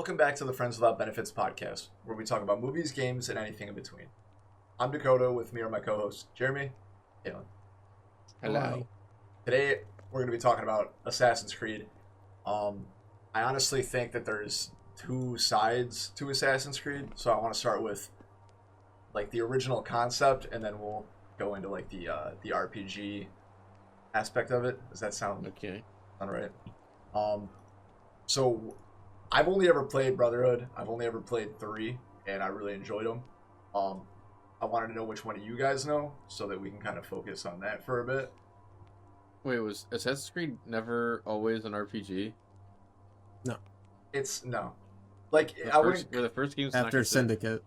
Welcome back to the Friends Without Benefits podcast, where we talk about movies, games, and anything in between. I'm Dakota. With me are my co-hosts, Jeremy, Caitlin. Hello. Today, we're going to be talking about Assassin's Creed. I honestly think that there's two sides to Assassin's Creed, so I want to start with like the original concept, and then we'll go into like the RPG aspect of it. Does that sound Okay? All right. So I've only ever played Brotherhood. I've only ever played 3, and I really enjoyed them. I wanted to know which one of you guys know, so that we can kind of focus on that for a bit. Wait, was Assassin's Creed never always an RPG? It's no, like Were the first games After Syndicate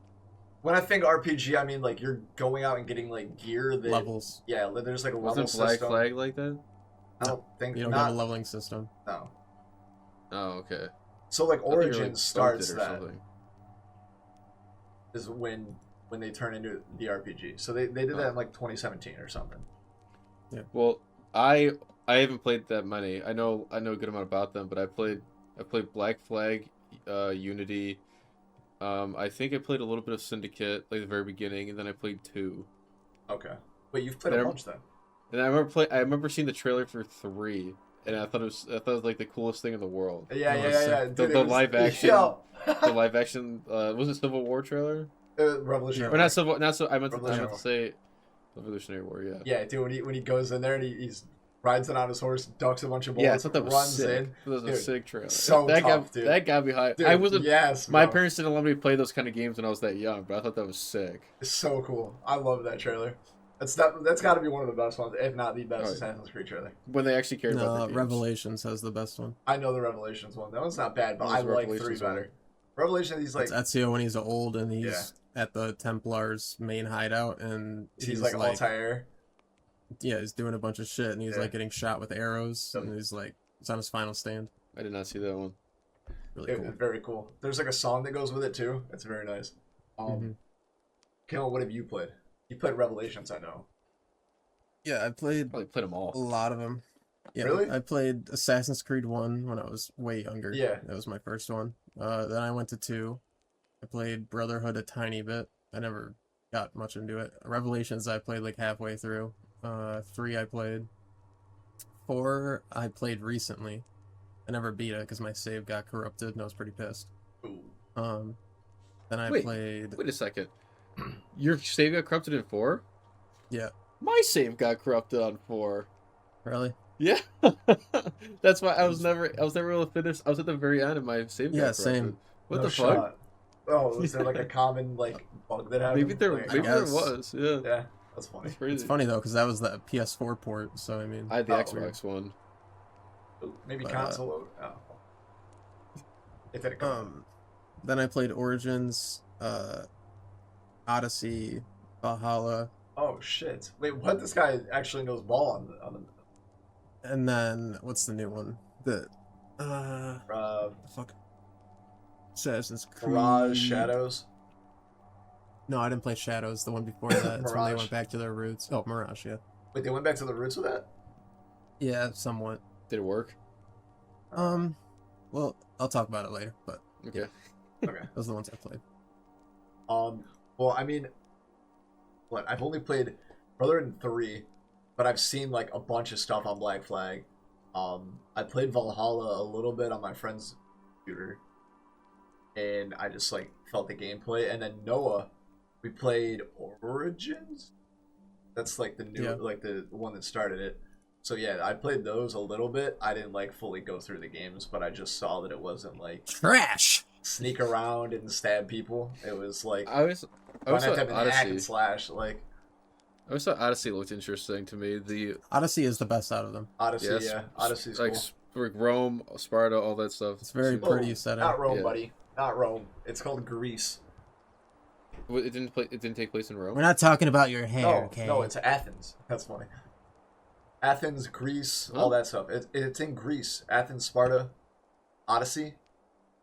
when I think RPG, I mean like you're going out and getting like gear that levels. Yeah, there's like a level Wasn't Black system. Flag like that? I don't think You don't have a leveling system. No. Oh, okay. So like I thought you were, Origins like, starts bugged it or that something. is when they turn into the RPG. So they did that in like 2017 or something. Well, I haven't played that many. I know a good amount about them, but I played Black Flag, Unity. I think I played a little bit of Syndicate, like the very beginning, and then I played 2. Okay. Wait, you've played a bunch then. And I remember seeing the trailer for 3, and I thought it was like the coolest thing in the world. Yeah. The Dude, live action. Yeah. The live action was it Civil War trailer? Revolutionary. Or not Civil? Not so. I meant Revolutionary to say Revolutionary War. Yeah. Yeah, dude. When he goes in there and he's rides it on his horse, ducks a bunch of bullets, Yeah, I thought that was runs sick. in. That was a Dude, sick trailer. so tough, dude. That got me high. Dude, I wasn't. Yes, My bro. parents didn't let me play those kind of games when I was that young, but I thought that was sick. It's so cool. I love that trailer. That's got to be one of the best ones, if not the best Oh, yeah. Assassin's Creed trailer. When they actually cared about the games. Revelations has the best one. I know the Revelations one. That one's not bad, but What was I like 3 Revelations better. one? Revelation, he's like It's Ezio when he's old and he's at the Templars' main hideout, and he's like Altair. Yeah, he's doing a bunch of shit, and he's Yeah. like getting shot with arrows, and he's on his final stand. I did not see that one. Really cool. It's very cool. There's like a song that goes with it too. It's very nice. Kale, what have you played? You played Revelations, I know. Yeah, I played Probably played them a all. lot of them. Yeah, Really? I played Assassin's Creed 1 when I was way younger. Yeah. That was my first one. Then I went to 2. I played Brotherhood a tiny bit. I never got much into it. Revelations I played like halfway through. 3 I played. 4 I played recently. I never beat it because my save got corrupted and I was pretty pissed. Ooh. Then I Wait. played... Wait a second. Your save got corrupted in 4? Yeah. My save got corrupted on 4. Really? Yeah. That's why I was never able to finish. I was at the very end of my save. Yeah, got corrupted. same. What No the fuck? shot. Oh, was there like a common like bug that happened? Maybe there guess. was. Yeah. Yeah, that's funny. That's crazy. It's funny though because that was the PS4 port, so I mean... I had the Oh, Xbox one. Ooh, maybe But, console. If it Then I played Origins, Odyssey, Valhalla, Oh shit! Wait, what? This guy actually knows ball on the. and then what's the new one? The fuck. Assassin's Creed. Mirage Shadows. No, I didn't play Shadows. The one before that. It's when they Mirage. went back to their roots. Oh, Mirage, yeah. Wait, they went back to the roots of that? Yeah, somewhat. Did it work? Well, I'll talk about it later, but Okay. Okay. those are the ones I played. Well, I mean, what? I've only played Brotherhood 3, but I've seen like a bunch of stuff on Black Flag. I played Valhalla a little bit on my friend's computer, and I just like felt the gameplay. And then Noah, we played Origins. That's like the new, like the one that started it. So yeah, I played those a little bit. I didn't like fully go through the games, but I just saw that it wasn't like Trash! sneak around and stab people. It was like I always don't have thought to have an hack and Odyssey. slash. Like I always thought Odyssey looked interesting to me. The Odyssey is the best out of them. Odyssey, Yes, yeah, Odyssey's like cool. like Rome, Sparta, all that stuff. It's very Super- pretty setting. Not Rome, Yeah. buddy. Not Rome. It's called Greece. It didn't take place in Rome. We're not talking about your hair, No, okay? no, it's Athens. That's funny. Athens, Greece, all that stuff. It's in Greece. Athens, Sparta, Odyssey,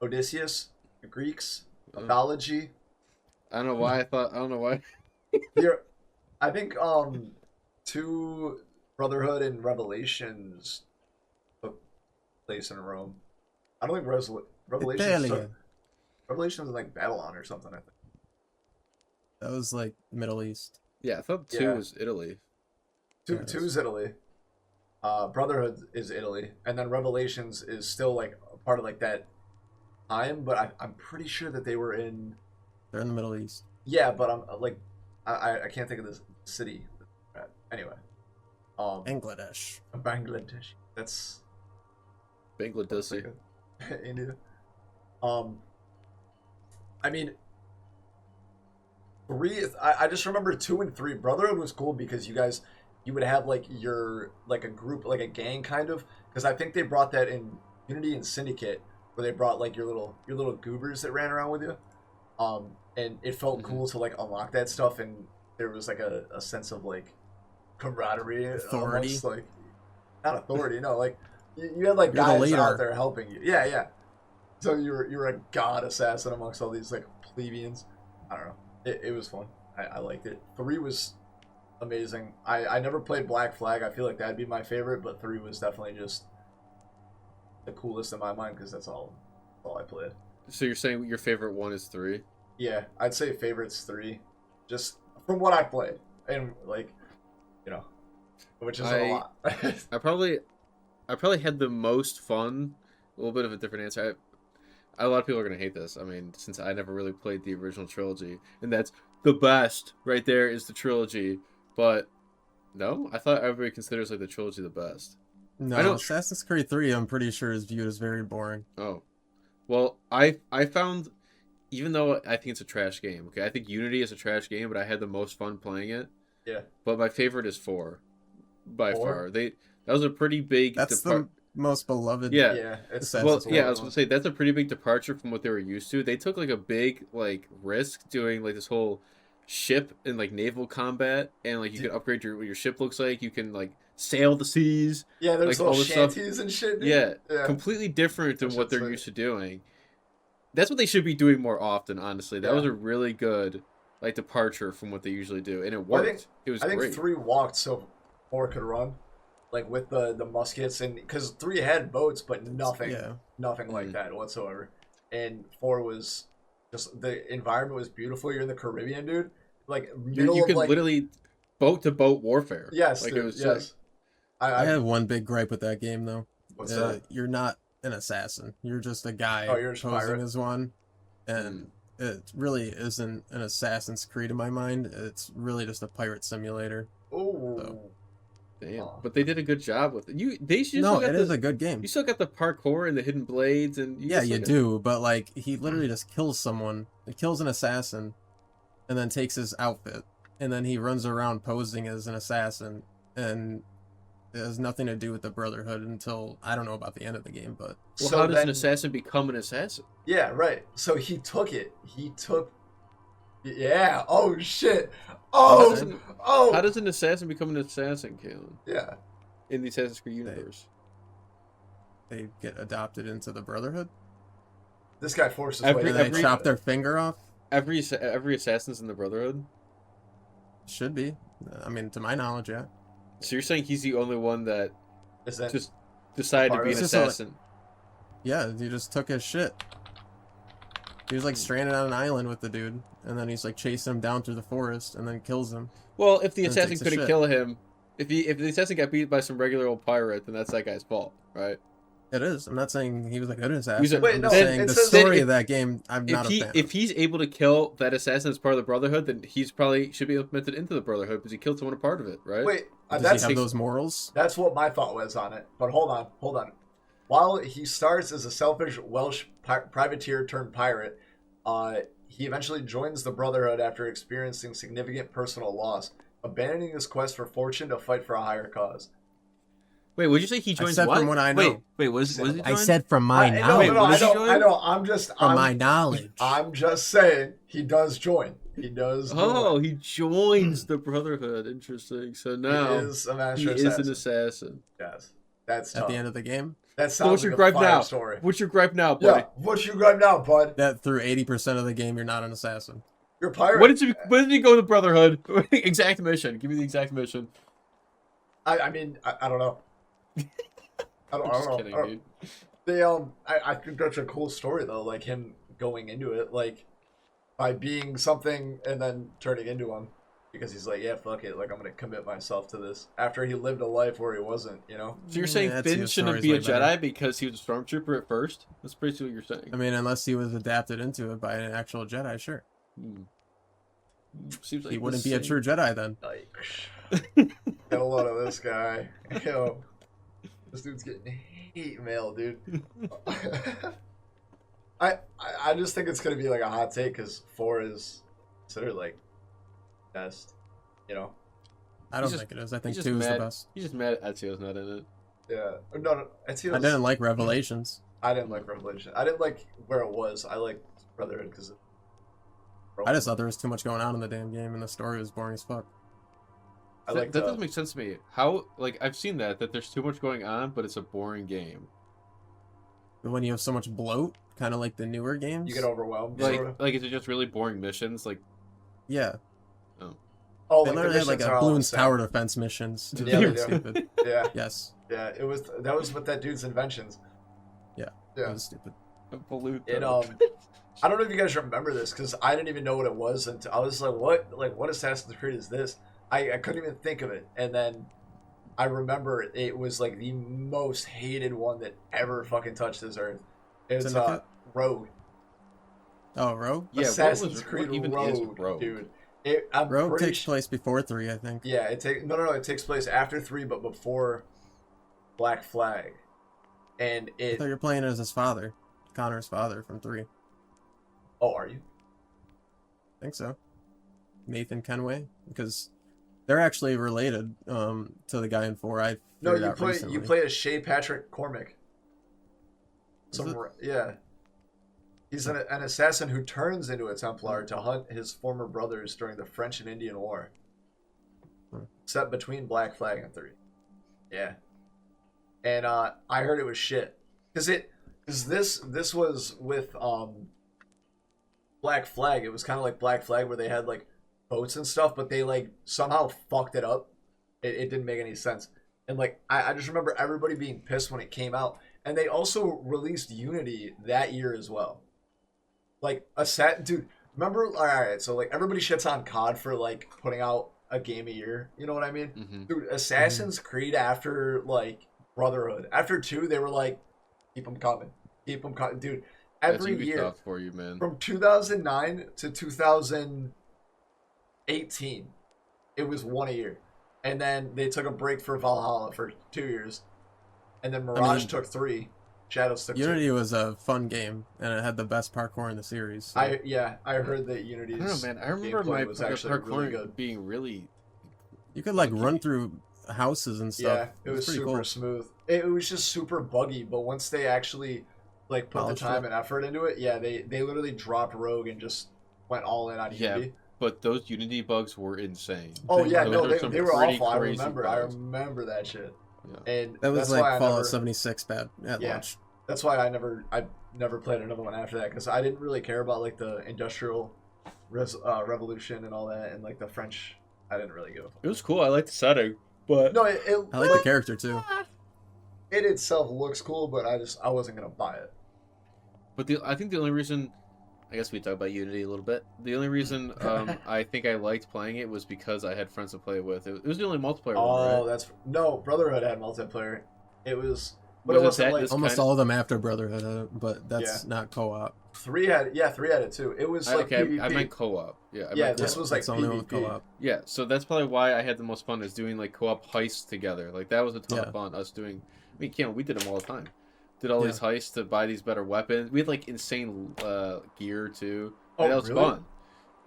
Odysseus, the Greeks, mythology. I don't know why I don't know why. Here, I think 2 Brotherhood and Revelations took place in Rome. I don't think Revelations Italia. took... Revelations is like Babylon or something, I think. That was like Middle East. Yeah, I thought 2 Yeah. was Italy. Two is Italy. Brotherhood is Italy, and then Revelations is still like a part of like that time, but I'm pretty sure that they were in. They're in the Middle East. Yeah, but I'm like, I can't think of the city. Anyway, Bangladesh. Bangladesh. That's Bangladeshi. like India. I mean, 3. I just remember 2 and 3. Brotherhood was cool because you would have like like a group, like a gang kind of. Because I think they brought that in Unity and Syndicate, where they brought like your little goobers that ran around with you. And it felt cool to like unlock that stuff, and there was like a sense of like camaraderie, Authority. almost, like not authority, no, like you had like You're the guys leader. out there helping you. Yeah, yeah. So you're a god assassin amongst all these like plebeians. I don't know. It was fun. I liked it. 3 was amazing. I never played Black Flag. I feel like that'd be my favorite, but 3 was definitely just the coolest in my mind because that's all I played. So you're saying your favorite one is 3? Yeah, I'd say favorites 3, just from what I played, and like, which is a lot. I probably had the most fun. A little bit of a different answer. A lot of people are gonna hate this. I mean, since I never really played the original trilogy, and that's the best right there is the trilogy. But no, I thought everybody considers like the trilogy the best. No, Assassin's Creed 3, I'm pretty sure is viewed as very boring. Oh, well, I found, even though I think it's a trash game, okay, I think Unity is a trash game, but I had the most fun playing it. Yeah. But my favorite is 4, by 4? far. That was a pretty big. That's the most beloved. Yeah. Yeah. It's Assassin's Well, yeah, I was gonna say that's a pretty big departure from what they were used to. They took like a big like risk doing like this whole ship and like naval combat, and like you can upgrade what your ship looks like. You can like sail the seas. Yeah, there's like, little all this stuff. shanties and shit. Dude. Yeah, completely different than That what shit's they're sick. used to doing. That's what they should be doing more often, honestly. That Yeah. was a really good like departure from what they usually do, and it Well, worked. It was I think great. 3 walked so 4 could run, like with the muskets, and because 3 had boats, but nothing like that whatsoever. And 4 was just, the environment was beautiful. You're in the Caribbean, dude. Like You can like, literally boat to boat warfare. yes, like dude, it was yes. sick. I have one big gripe with that game though. What's that? You're not an assassin. You're just a guy You're just a posing pirate. as one, and it really isn't an Assassin's Creed in my mind. It's really just a pirate simulator. Oh, Damn. Aw. But they did a good job with it. You No, still got it is a good game. You still got the parkour and the hidden blades, and Yeah, you do, but like he literally just kills someone. He kills an assassin, and then takes his outfit, and then he runs around posing as an assassin, and it has nothing to do with the Brotherhood until I don't know about the end of the game, but Well, So how does an then- assassin become an assassin? yeah, right. So he took it. Yeah. Oh shit. Oh. Listen, Oh. How does an assassin become an assassin, Kalen? Yeah. In the Assassin's Creed universe. they get adopted into the Brotherhood. This guy forces Every- way. And they every- chop their finger off. Every assassin's in the Brotherhood? Should be. I mean, to my knowledge, yeah. So you're saying he's the only one that Is that just decided to be an It's just a- assassin? Yeah, he just took his shit. He was like stranded on an island with the dude, and then he's like chasing him down through the forest, and then kills him. Well, if the And assassin takes a couldn't shit. kill him, if the assassin got beat by some regular old pirate, then that's that guy's fault, right? It is. I'm not saying he was like an assassin. He's a- Wait, I'm no, just it saying the says- story if- of that game. I'm not a fan. If he's able to kill that assassin as part of the Brotherhood, then he's probably should be implemented into the Brotherhood because he killed someone a part of it, right? Wait, Does that's he have those morals? that's what my thought was on it. But hold on. While he starts as a selfish Welsh privateer turned pirate, he eventually joins the Brotherhood after experiencing significant personal loss, abandoning his quest for fortune to fight for a higher cause. Wait, would you say he joins said what? from what I know. Wait, was he I join? said from my No, knowledge. Wait, no, what I does he know, join? I know. From my knowledge. I'm just saying he does join. He does. Oh, join. he joins the Brotherhood. Interesting. So now he is a master he assassin. is an assassin. Yes, that's At tough. the end of the game, That So sounds what's your like a gripe fire now? story. What's your gripe now, buddy? Yeah, what's your gripe now, bud? that through 80% of the game, you're not an assassin. You're a pirate. When did you go to the Brotherhood? Exact mission. Give me the exact mission. I mean, I don't know. I I'm don't just know. kidding, I don't- dude. They I think that's a cool story though. Like him going into it, like by being something and then turning into him, because he's like, yeah, fuck it, like I'm gonna commit myself to this after he lived a life where he wasn't, you know. So you're saying Finn shouldn't be a Jedi because he was a stormtrooper at first? That's basically what you're saying. I mean, unless he was adapted into it by an actual Jedi, sure. Seems like he wouldn't be a true Jedi then. Got a lot of this guy. Yo, this dude's getting hate mail, dude. I just think it's gonna be like a hot take because 4 is considered like best, you know. I don't think it is. I think 2 is the best. He's just mad Ezio's not in it. Yeah, no, Ezio's... I didn't like Revelations. I didn't like Revelation. I didn't like where it was. I liked Brotherhood because I just thought there was too much going on in the damn game, and the story was boring as fuck. That doesn't make sense to me. How, like, I've seen that there's too much going on, but it's a boring game. But when you have so much bloat, kind of like the newer games, you get overwhelmed. Like is it just really boring missions? Like, yeah. Oh, they like literally had like a Bloons tower defense missions. Yeah, they were stupid. Yeah. Yes. Yeah, that was with that dude's inventions. Yeah. That was stupid. I don't know if you guys remember this because I didn't even know what it was until I was like, what Assassin's Creed is this? I couldn't even think of it, and then I remember it was like the most hated one that ever fucking touched this earth. It's Rogue. Oh, Rogue? Yeah, Assassin's Creed Rogue, dude. Rogue takes place before 3, I think. Yeah, it takes place after 3, but before Black Flag. And I thought you were playing as his father, Connor's father from 3. Oh, are you? I think so. Nathan Kenway, because they're actually related to the guy in 4. You play as Shay Patrick Cormac. Yeah. He's an assassin who turns into a Templar to hunt his former brothers during the French and Indian War. Set between Black Flag and 3. Yeah. And I heard it was shit. Because this was with Black Flag. It was kind of like Black Flag where they had like boats and stuff, but they like somehow fucked it up. It didn't make any sense. And like I just remember everybody being pissed when it came out. And they also released Unity that year as well. Like dude, remember? All right, so like everybody shits on COD for like putting out a game a year. You know what I mean? Mm-hmm. Dude, Assassin's Creed after like Brotherhood, after 2, they were like, keep them coming, dude. Every year for you, man. From 2009 to 2018, it was 1 a year, and then they took a break for Valhalla for 2 years, and then Mirage took 3. Shadows took Unity 2. was a fun game, and it had the best parkour in the series. So. I heard that Unity's I don't know, man. I remember was actually really good. being really. You could like run through houses and stuff. Yeah, it was super cool. smooth. It was just super buggy, but once they actually like put the time and effort into it, yeah, they literally dropped Rogue and just went all in on Unity. But those Unity bugs were insane. Oh yeah, they were awful. I remember that shit. Yeah. And that was like Fallout 76 bad at launch. That's why I never played another one after that, because I didn't really care about like the Industrial Revolution and all that, and like the French. I didn't really give a fuck. It was cool. I liked the setting, but no, I like the character too. It itself looks cool, but I wasn't gonna buy it. But I think the only reason, I guess we talked about Unity a little bit. The only reason I think I liked playing it was because I had friends to play it with. It was the only multiplayer one, right? No, Brotherhood had multiplayer. It was, but it wasn't like almost all of them after Brotherhood, but that's not co-op. 3 had it too. It was like PvP. I meant co-op. This was like PvP. Co-op. Yeah, so that's probably why I had the most fun is doing like co-op heists together. Like that was a ton of fun. Us doing, we did them all the time. Did all these heists to buy these better weapons. We had like insane gear too. That was fun.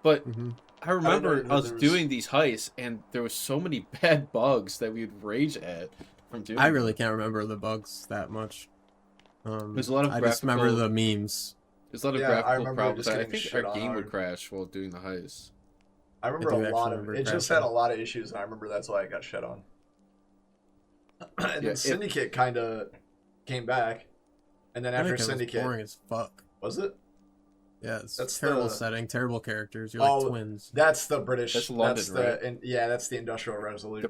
But I remember us doing these heists, and there was so many bad bugs that we would rage at from doing. I really can't remember the bugs that much. There's a lot of. I just remember the memes. There's a lot of graphical problems. I think our game would crash while doing the heist. I remember a lot of it. Just had a lot of issues, and I remember that's why I got shit on. And then Syndicate kind of came back, and then after Syndicate, was boring as fuck. Was it? Yeah, that's terrible setting, terrible characters. You're like twins. That's the British. That's London, right? That's the Industrial Revolution.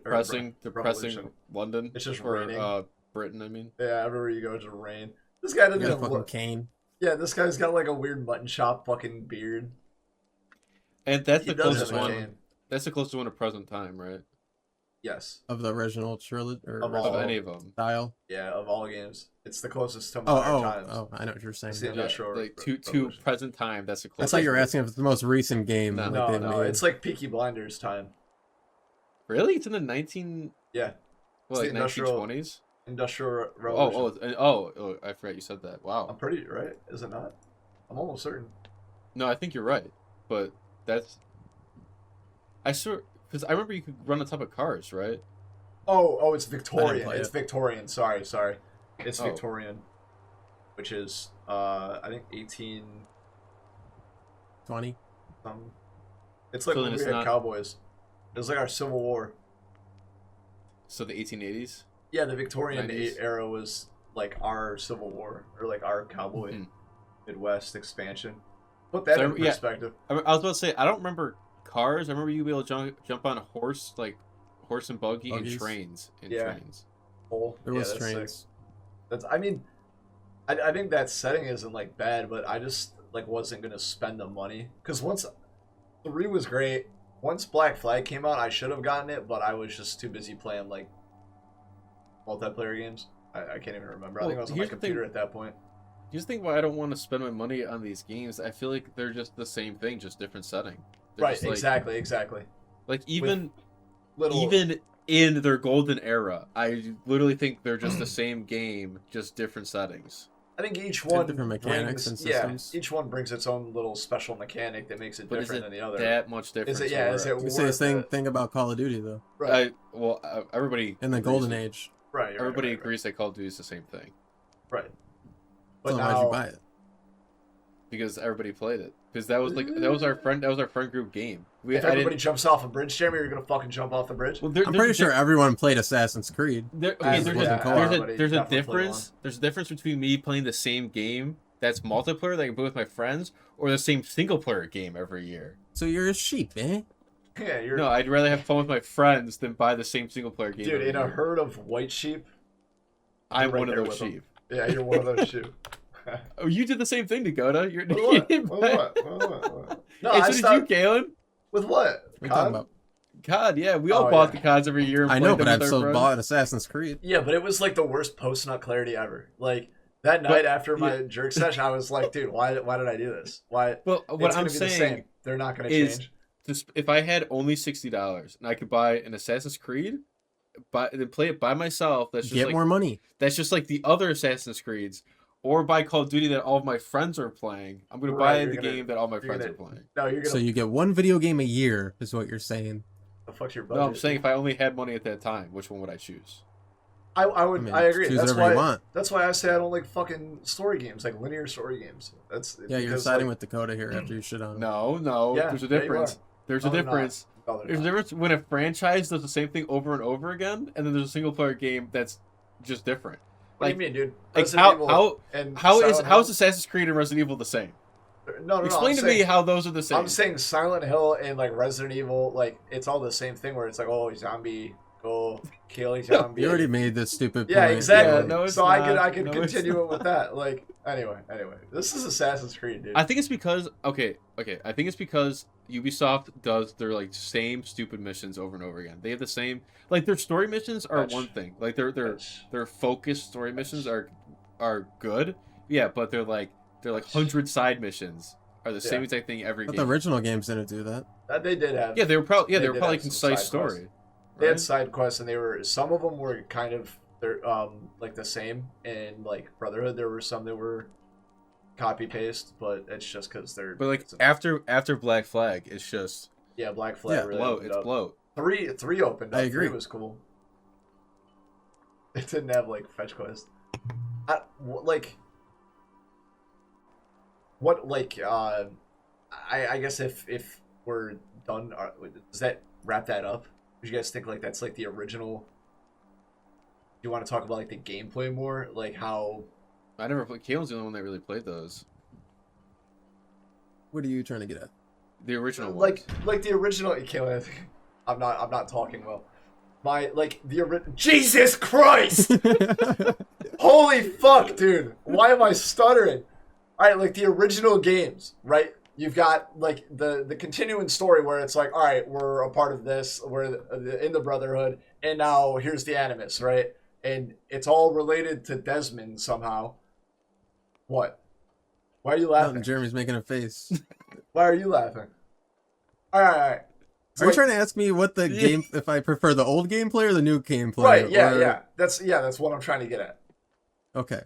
Depressing London. It's just raining. Britain, I mean. Yeah, everywhere you go, it's just rain. This guy doesn't even fucking Kane. Yeah, this guy's got like a weird mutton chop fucking beard. And that's He the does closest have a one. cane. That's the closest one to present time, right? Yes. Of the original trilogy or Of Of all- any of them. style. Yeah, of all games, it's the closest to Oh, modern times. I know what you're saying. It's the now. Yeah, Industrial like to Revolution. present time. That's the I closest. thought you were asking if it's the most recent game. No. like, No, they've no, made. it's like Peaky Blinders time. Really? It's in the 19. Yeah, What, It's like the 1920s? Industrial Revolution. Oh, I forgot you said that. I'm Wow. pretty right, is it not? I'm almost certain. No, I think you're right. But that's. I swear. Because I remember you could run on top of cars, right? Oh, it's Victorian. play It's it. Victorian. Sorry. It's Oh. Victorian, which is I think 18 20. something. It's like So when then we it's had not- cowboys. It was like our Civil War. So the 1880s? Yeah, the Victorian 90s. era was like our Civil War or like our cowboy Mhm. Midwest expansion. Put that So, in yeah. perspective. I was about to say, I don't remember cars. I remember you be able to jump on a horse, like horse and buggy, and Buggies. trains. And Yeah. trains. Oh, There yeah, was that's sick. trains. That's. I mean, I think that setting isn't like bad, but I just like wasn't gonna spend the money because once 3 was great. Once Black Flag came out, I should have gotten it, but I was just too busy playing like multiplayer games. I can't even remember. I Well, think I was on my here's the thing. computer at that point. Just think why I don't want to spend my money on these games. I feel like they're just the same thing, just different setting. They're Right, just like, exactly. Like even Little in their golden era, I literally think they're just the same game, just different settings. I think each They have one different mechanics and systems. Yeah, each one brings its own little special mechanic that makes it But is different it than the other. that much different? Is it? Yeah, is it You say the worth same it? thing about Call of Duty though. Right, Everybody In the agrees golden that- age, right. Everybody right. agrees that Call of Duty is the same thing Right. so But why'd now, you buy it? because everybody played it. Because that was our friend group game. if everybody jumps off a bridge, Jeremy, you're gonna fucking jump off the bridge. Well, I'm pretty sure everyone played Assassin's Creed. There's As a wasn't co-op. there's a Definitely difference. There's a difference between me playing the same game that's multiplayer that I can play with my friends, or the same single player game every year. So you're a sheep, eh? Yeah, you're No, I'd rather have fun with my friends than buy the same single player game. dude every in a year. herd of white sheep. I'm right one of there those with them. sheep. Yeah, you're one of those sheep. Oh, you did the same thing, Dakota. You're What? No, and I so did stopped you, Galen? with what? What are you COD? talking about? COD, yeah, we all Oh, bought yeah. the CODs every year. And I know, played but them I've with our still friends. bought Assassin's Creed. Yeah, but it was like the worst post nut clarity ever. Like that night after my jerk session, I was like, dude, why did I do this? Why? Well, what it's I'm gonna be the saying same. They're not gonna is- change. just if I had only $60 and I could buy an Assassin's Creed, then play it by myself. That's just Get like more money. that's just like the other Assassin's Creeds, or buy Call of Duty that all of my friends are playing. I'm gonna Right, buy you're the gonna- game that all my you're friends gonna- are playing. No, you're So gonna you get one video game a year, is what you're saying. fuck your budget. No, I'm saying if I only had money at that time, which one would I choose? I mean, agree. choose That's whatever you why. want. That's why I say I don't like fucking story games, like linear story games. That's Yeah, you're because, siding like, with Dakota here after you shit on him. No, Yeah, there's a yeah, you difference. are. There's No, a they're not. difference. No, they're There's a not. difference when a franchise does the same thing over and over again, and then there's a single player game that's just different. What Like, do you mean, dude? like Resident Evil and how is Silent Assassin's Creed and Resident Evil the same? Hill- No, Explain I'm to saying, me how those are the same. I'm saying Silent Hill and like Resident Evil, like it's all the same thing. Where it's like, oh, zombie, go kill a zombie. You already made this stupid Yeah, point. exactly. Yeah, no, it's so I not. could No, it's continue it with that. Like anyway, this is Assassin's Creed, dude. I think it's because okay. I think it's because Ubisoft does their like same stupid missions over and over again. They have the same like their story missions are Fetch. one thing. Like their Fetch. focused story missions are good. Yeah, but they're like 100 side missions are the same Yeah. exact thing every But game. the original games didn't do that. That they did have. Yeah, they were probably They they were did probably have some concise side quests. story. They right? had side quests, and they were some of them were kind of they're like the same. And like Brotherhood, there were some that were copy paste, but it's just because they're. But like it's- after Black Flag, it's just yeah, Black Flag Yeah, really bloat. opened It's up. bloat. Three opened up. I agree. 3 was cool. It didn't have like fetch quest. I guess if we're done, does that wrap that up? Do you guys think like that's like the original? Do you want to talk about like the gameplay more, like how? I never played. Kalen's the only one that really played those. What are you trying to get at? The original Like ones. the original. Caleb, I'm not talking well. Jesus Christ! Holy fuck, dude! Why am I stuttering? all right, like the original games, right? You've got like the continuing story where it's like, all right, we're a part of this, we're in the Brotherhood, and now here's the Animus, right? And it's all related to Desmond somehow. What? Why are you laughing? Nothing, Jeremy's making a face. Why are you laughing? All right. Are you trying to ask me what the game, if I prefer the old gameplay or the new gameplay? Right, yeah, or... yeah. That's what I'm trying to get at. Okay.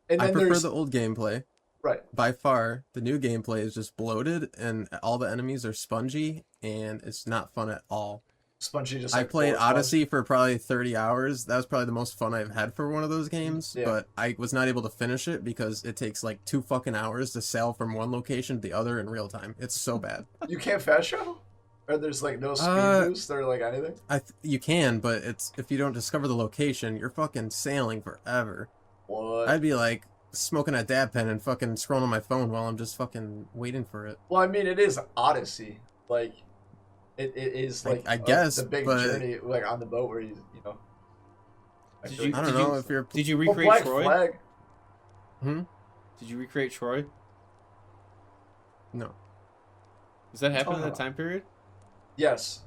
And then I prefer the old gameplay. Right. By far, the new gameplay is just bloated, and all the enemies are spongy, and it's not fun at all. Spongy, just I like played Odyssey for probably 30 hours. That was probably the most fun I've had for one of those games, but I was not able to finish it because it takes like 2 fucking hours to sail from one location to the other in real time. It's so bad. You can't fast travel? Or there's like no speed boost or like anything? You can, but it's if you don't discover the location, you're fucking sailing forever. What? I'd be like smoking a dab pen and fucking scrolling on my phone while I'm just fucking waiting for it. Well, I mean, it is Odyssey. Like, it is like I guess the big but... journey, like on the boat where you know. I don't know if you're. Did you recreate Black Troy? Flag. Did you recreate Troy? No. Does that happen in that time period? Yes.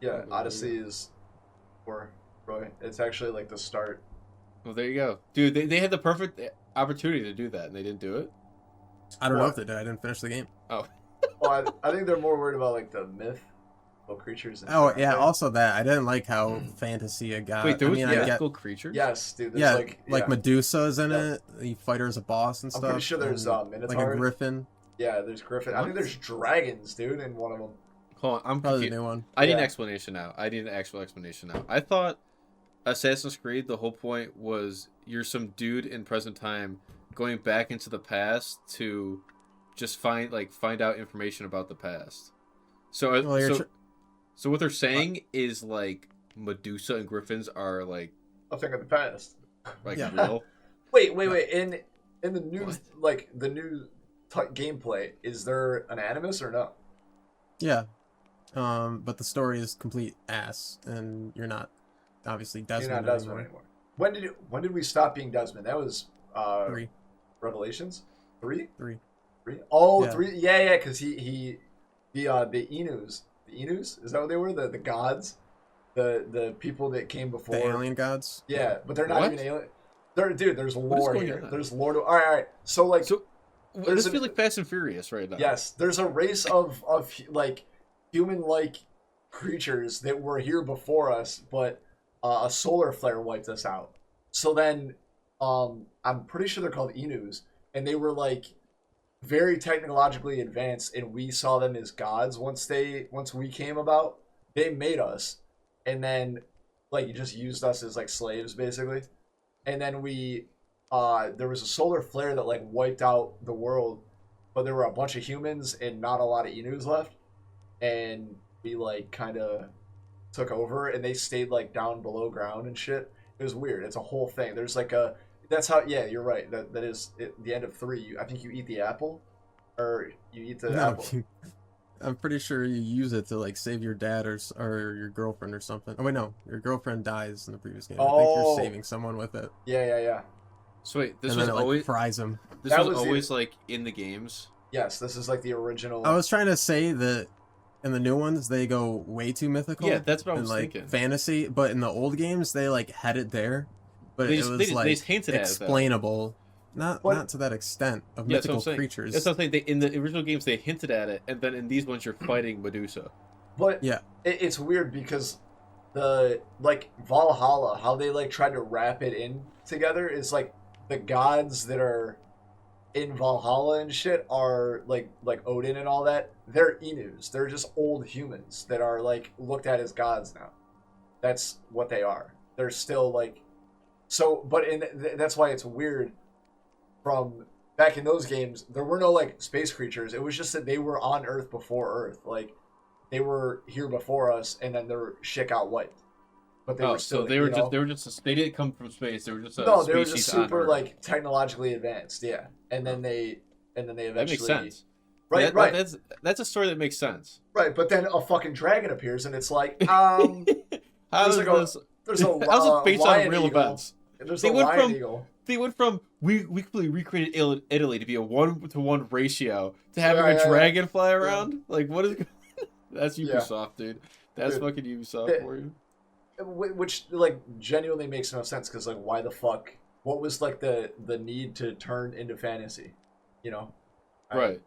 Yeah, Odyssey is for Troy. It's actually like the start. Well, there you go, dude. They had the perfect opportunity to do that, and they didn't do it. I don't know if they did. I didn't finish the game. Oh. Well, I think they're more worried about like the mythical creatures. And oh yeah, also that I didn't like how fantasy it got. Wait, there was mythical creatures? Yes, dude. There's like Medusa's in it. You fight her as a boss and stuff. I'm pretty sure there's Minotaur. Like a griffin. Yeah, there's griffin. I think there's dragons, dude, in one of them. Hold on, I'm probably confused. the new one. I need an explanation now. I need an actual explanation now. I thought Assassin's Creed, the whole point was you're some dude in present time going back into the past to just find out information about the past. So so what they're saying is like Medusa and griffins are like a thing of the past. Like real. Wait. In the new the new gameplay, is there an Animus or no? Yeah. But the story is complete ass, and you're not obviously Desmond. You're not Desmond anymore. When did we stop being Desmond? That was 3. Revelations? 3? 3. 3? Oh, yeah. 3. Yeah, because the Inus. The Inus? Is that what they were? The gods? The people that came before. The alien gods? Yeah, but they're not even alien. There's lore here. On? There's lore to. All right. So this feels like Fast and Furious right now. Yes, there's a race of like human-like creatures that were here before us, but a solar flare wiped us out. So then, I'm pretty sure they're called Inus, and they were like very technologically advanced, and we saw them as gods once we came about. They made us, and then like just used us as like slaves basically, and then we. There was a solar flare that like wiped out the world, but there were a bunch of humans and not a lot of Inus left, and we like kind of took over, and they stayed like down below ground and shit. It was weird. It's a whole thing. There's like that's how. Yeah, you're right. That is the end of 3. I think you eat the apple, or you eat the apple. I'm pretty sure you use it to like save your dad or your girlfriend or something. Oh wait, no, your girlfriend dies in the previous game. I think you're saving someone with it. Yeah. So wait, this and was then always fries him. This was always like in the games. Yes, this is like the original. I was trying to say that in the new ones they go way too mythical. Yeah, that's what I was like thinking. Fantasy, but in the old games they like had it there, but it was they hinted explainable. Not to that extent of mythical creatures. That's what I'm saying. In the original games they hinted at it, and then in these ones you're fighting Medusa. But yeah, it's weird because the like Valhalla, how they like tried to wrap it in together is like. The gods that are in Valhalla and shit are like Odin and all that. They're Inus. They're just old humans that are like looked at as gods now. That's what they are. They're still like so. But that's why it's weird. From back in those games, there were no like space creatures. It was just that they were on Earth before Earth. Like they were here before us, and then their shit got wiped. But they were still. So they were just they didn't come from space. They were just they were just super like technologically advanced. Yeah, and then they eventually. That makes sense. Right. That's a story that makes sense. Right, but then a fucking dragon appears, and it's like there's a based on real events? There's a lion eagle. They went from we completely recreated Italy to be a 1-to-1 ratio to having Yeah, a yeah, dragon fly yeah. around. Like, what is? That's Yeah, Ubisoft, dude. That's dude. fucking Ubisoft That, for you. which like genuinely makes no sense because like why the fuck? What was like the need to turn into fantasy? You know, I Right.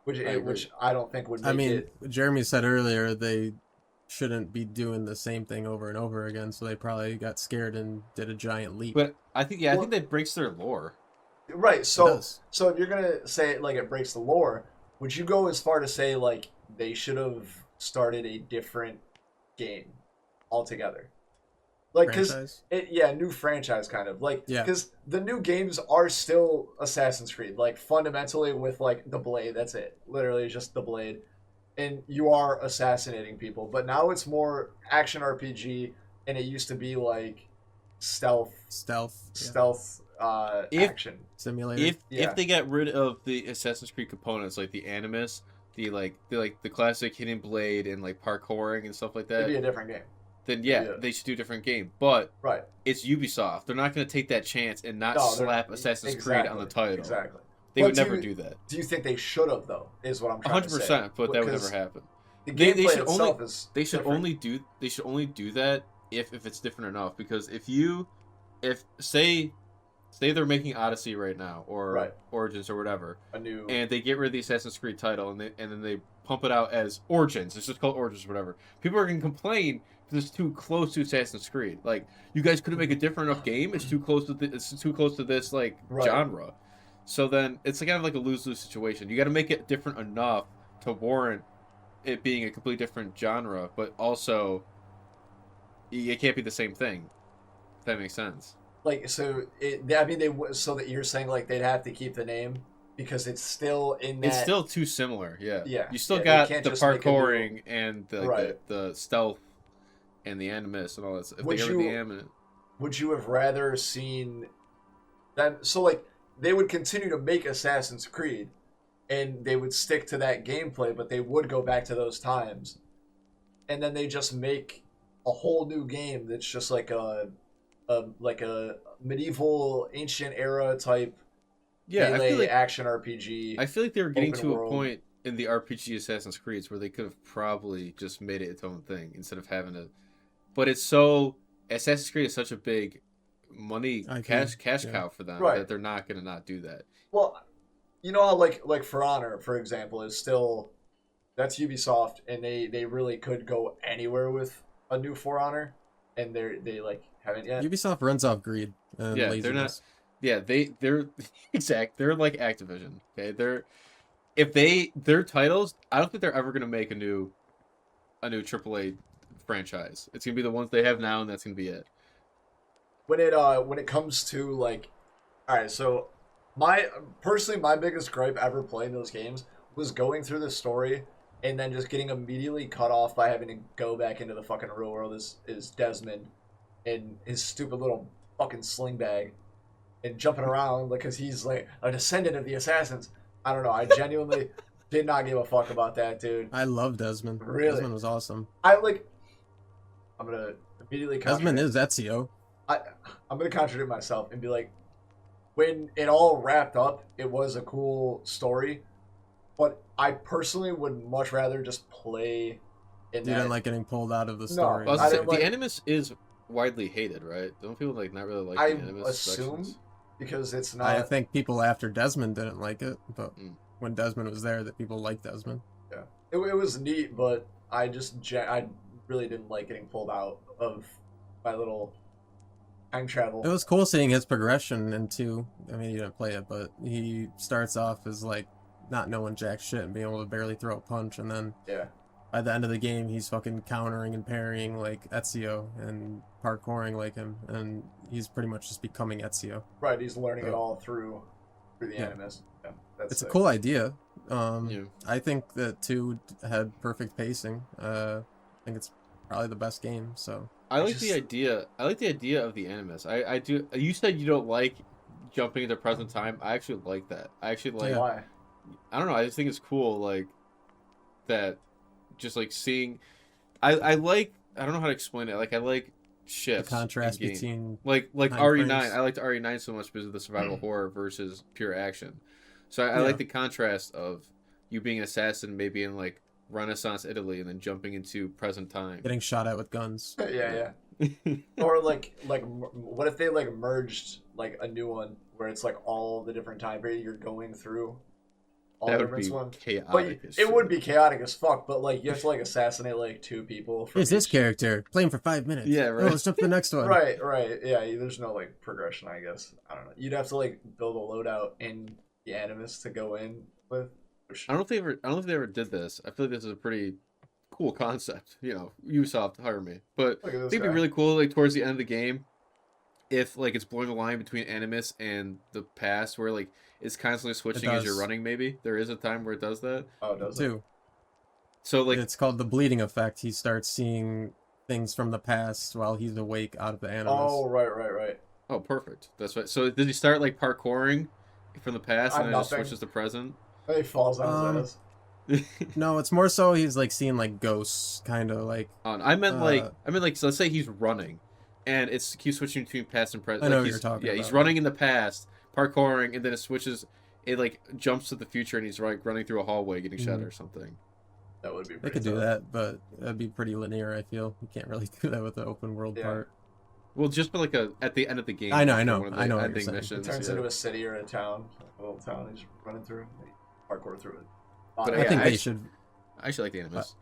I agree. which I don't think would I make mean, it Jeremy said earlier they shouldn't be doing the same thing over and over again, so they probably got scared and did a giant leap. But I think I think well, that breaks their lore. right. It does. So if you're gonna say like it breaks the lore, would you go as far to say like they should have started a different game altogether? Like, cause Franchise? yeah, new franchise kind of like, Yeah. cause the new games are still Assassin's Creed, like fundamentally with like the blade. That's it, literally just the blade, and you are assassinating people. But now it's more action RPG, and it used to be like stealth, Stealth. Yeah. stealth, If action. Simulator. Yeah, if they got rid of the Assassin's Creed components like the Animus, the classic hidden blade and like parkouring and stuff like it'd that, be a different game. then yeah, Yeah, they should do a different game. But right. it's Ubisoft. They're not going to take that chance and not No, they're slap not. Assassin's Creed Exactly, on the title. exactly. They But would never do that. do you think they should have though? Is what I'm trying to say. 100%, but that would never Because happen. the They gameplay should only itself is they should different. only do that if it's different enough, because if say they're making Odyssey right now or Right. Origins or whatever, A new and they get rid of the Assassin's Creed title and then they pump it out as Origins. It's just called Origins or whatever. People are gonna complain because it's too close to Assassin's Creed. Like, you guys couldn't make a different enough game. It's too close to it's too close to this like Right. genre. So then it's kind of like a lose-lose situation. You got to make it different enough to warrant it being a completely different genre, but also it can't be the same thing. If that makes sense. like so. I mean, so that you're saying like they'd have to keep the name because it's still in that. It's still too similar. Yeah. Yeah, You still yeah, they got can't the just make a new- parkouring and Right. the stealth and the animus and all that. If Would they get rid of the you- animus, Would you have rather seen that? So like they would continue to make Assassin's Creed, and they would stick to that gameplay, but they would go back to those times, and then they just make a whole new game that's just like a medieval ancient era type yeah, melee action RPG. I feel like they were getting open to world. a point in the RPG Assassin's Creeds where they could have probably just made it its own thing instead of having to. But it's so Assassin's Creed is such a big money IP, cash yeah. cow for them Right. that they're not gonna not do that. Well, you know how like For Honor, for example, is still that's Ubisoft, and they really could go anywhere with a new For Honor, and they like haven't yet. Ubisoft runs off greed and Yeah, laziness. they're not. Yeah, they're exact. They're like Activision. Okay, their titles. I don't think they're ever gonna make a new AAA franchise. It's gonna be the ones they have now, and that's gonna be it. When it comes to like, all right, so my biggest gripe ever playing those games was going through the story and then just getting immediately cut off by having to go back into the fucking real world is Desmond and his stupid little fucking sling bag and jumping around like because he's like a descendant of the assassins. I don't know. I genuinely did not give a fuck about that, dude. I love Desmond. Really? Desmond was awesome. I'm gonna immediately Desmond is Ezio. I'm gonna contradict myself and be like, when it all wrapped up, it was a cool story, but I personally would much rather just play in You that. didn't like getting pulled out of the No, story. I was I gonna say, didn't like- the Animus is widely hated, right? Don't people like not really like I the Animus assume sections? because it's not. I think people after Desmond didn't like it, but Mm. when Desmond was there, that people liked Desmond. It was neat, but I really didn't like getting pulled out of my little time travel. It was cool seeing his progression into. I mean, you didn't play it, but he starts off as like not knowing jack shit and being able to barely throw a punch, and then Yeah, by the end of the game, he's fucking countering and parrying like Ezio and parkouring like him, and he's pretty much just becoming Ezio. right. He's learning it Oh. all through the Yeah. Animus. Yeah, that's It's a sick. cool idea. Yeah. I think that 2 had perfect pacing. I think it's probably the best game. So I like just- the idea. I like the idea of the Animus. I do. You said you don't like jumping into present time. I actually like that. I actually like. Yeah. Why? I don't know. I just think it's cool, like that. Just like seeing. I like. I don't know how to explain it. Like I like shifts. The contrast in game. between like time RE9. frames. I liked RE9 so much because of the survival horror versus pure action. So I Yeah. like the contrast of you being an assassin, maybe in like Renaissance Italy, and then jumping into present time. getting shot at with guns. Yeah. Or what if they like merged like a new one where it's like all the different time period you're going through all That the would be different ones. chaotic. But as it would shit. be chaotic as fuck. But like you have to like assassinate like 2 people. From Here's this each... character. Play him for 5 minutes. Yeah, Oh, right. let's jump to the next one. Right. Yeah. There's no like progression. I guess I don't know. You'd have to like build a loadout in the Animus to go in with. Which... I don't know if they ever did this. I feel like this is a pretty cool concept. You know, Ubisoft, hire me. But I think it'd be really cool, like towards the end of the game, if like it's blurring the line between Animus and the past, where like it's constantly switching as you're running. Maybe there is a time where it does that. Oh, it does Too. So like It's called the bleeding effect. He starts seeing things from the past while he's awake out of the Animus. Oh, right. Oh, perfect. That's right. So did he start like parkouring from the past and then it just switches to present? He falls on his ass. No, it's more so he's like seeing like ghosts, kind of like. I meant like so let's say he's running, and it keeps switching between past and present. I know like what you're talking about. He's running in the past, parkouring, and then it switches. It like jumps to the future, and he's like running through a hallway, getting shot or something. That would be. They could do that, but that'd be pretty linear. I feel you can't really do that with the open world part. Well, just for like at the end of the game. I know. One of the ending missions. It turns into a city or a town, a little town. He's running through, parkour through it. But I think they should. I actually like the Animus.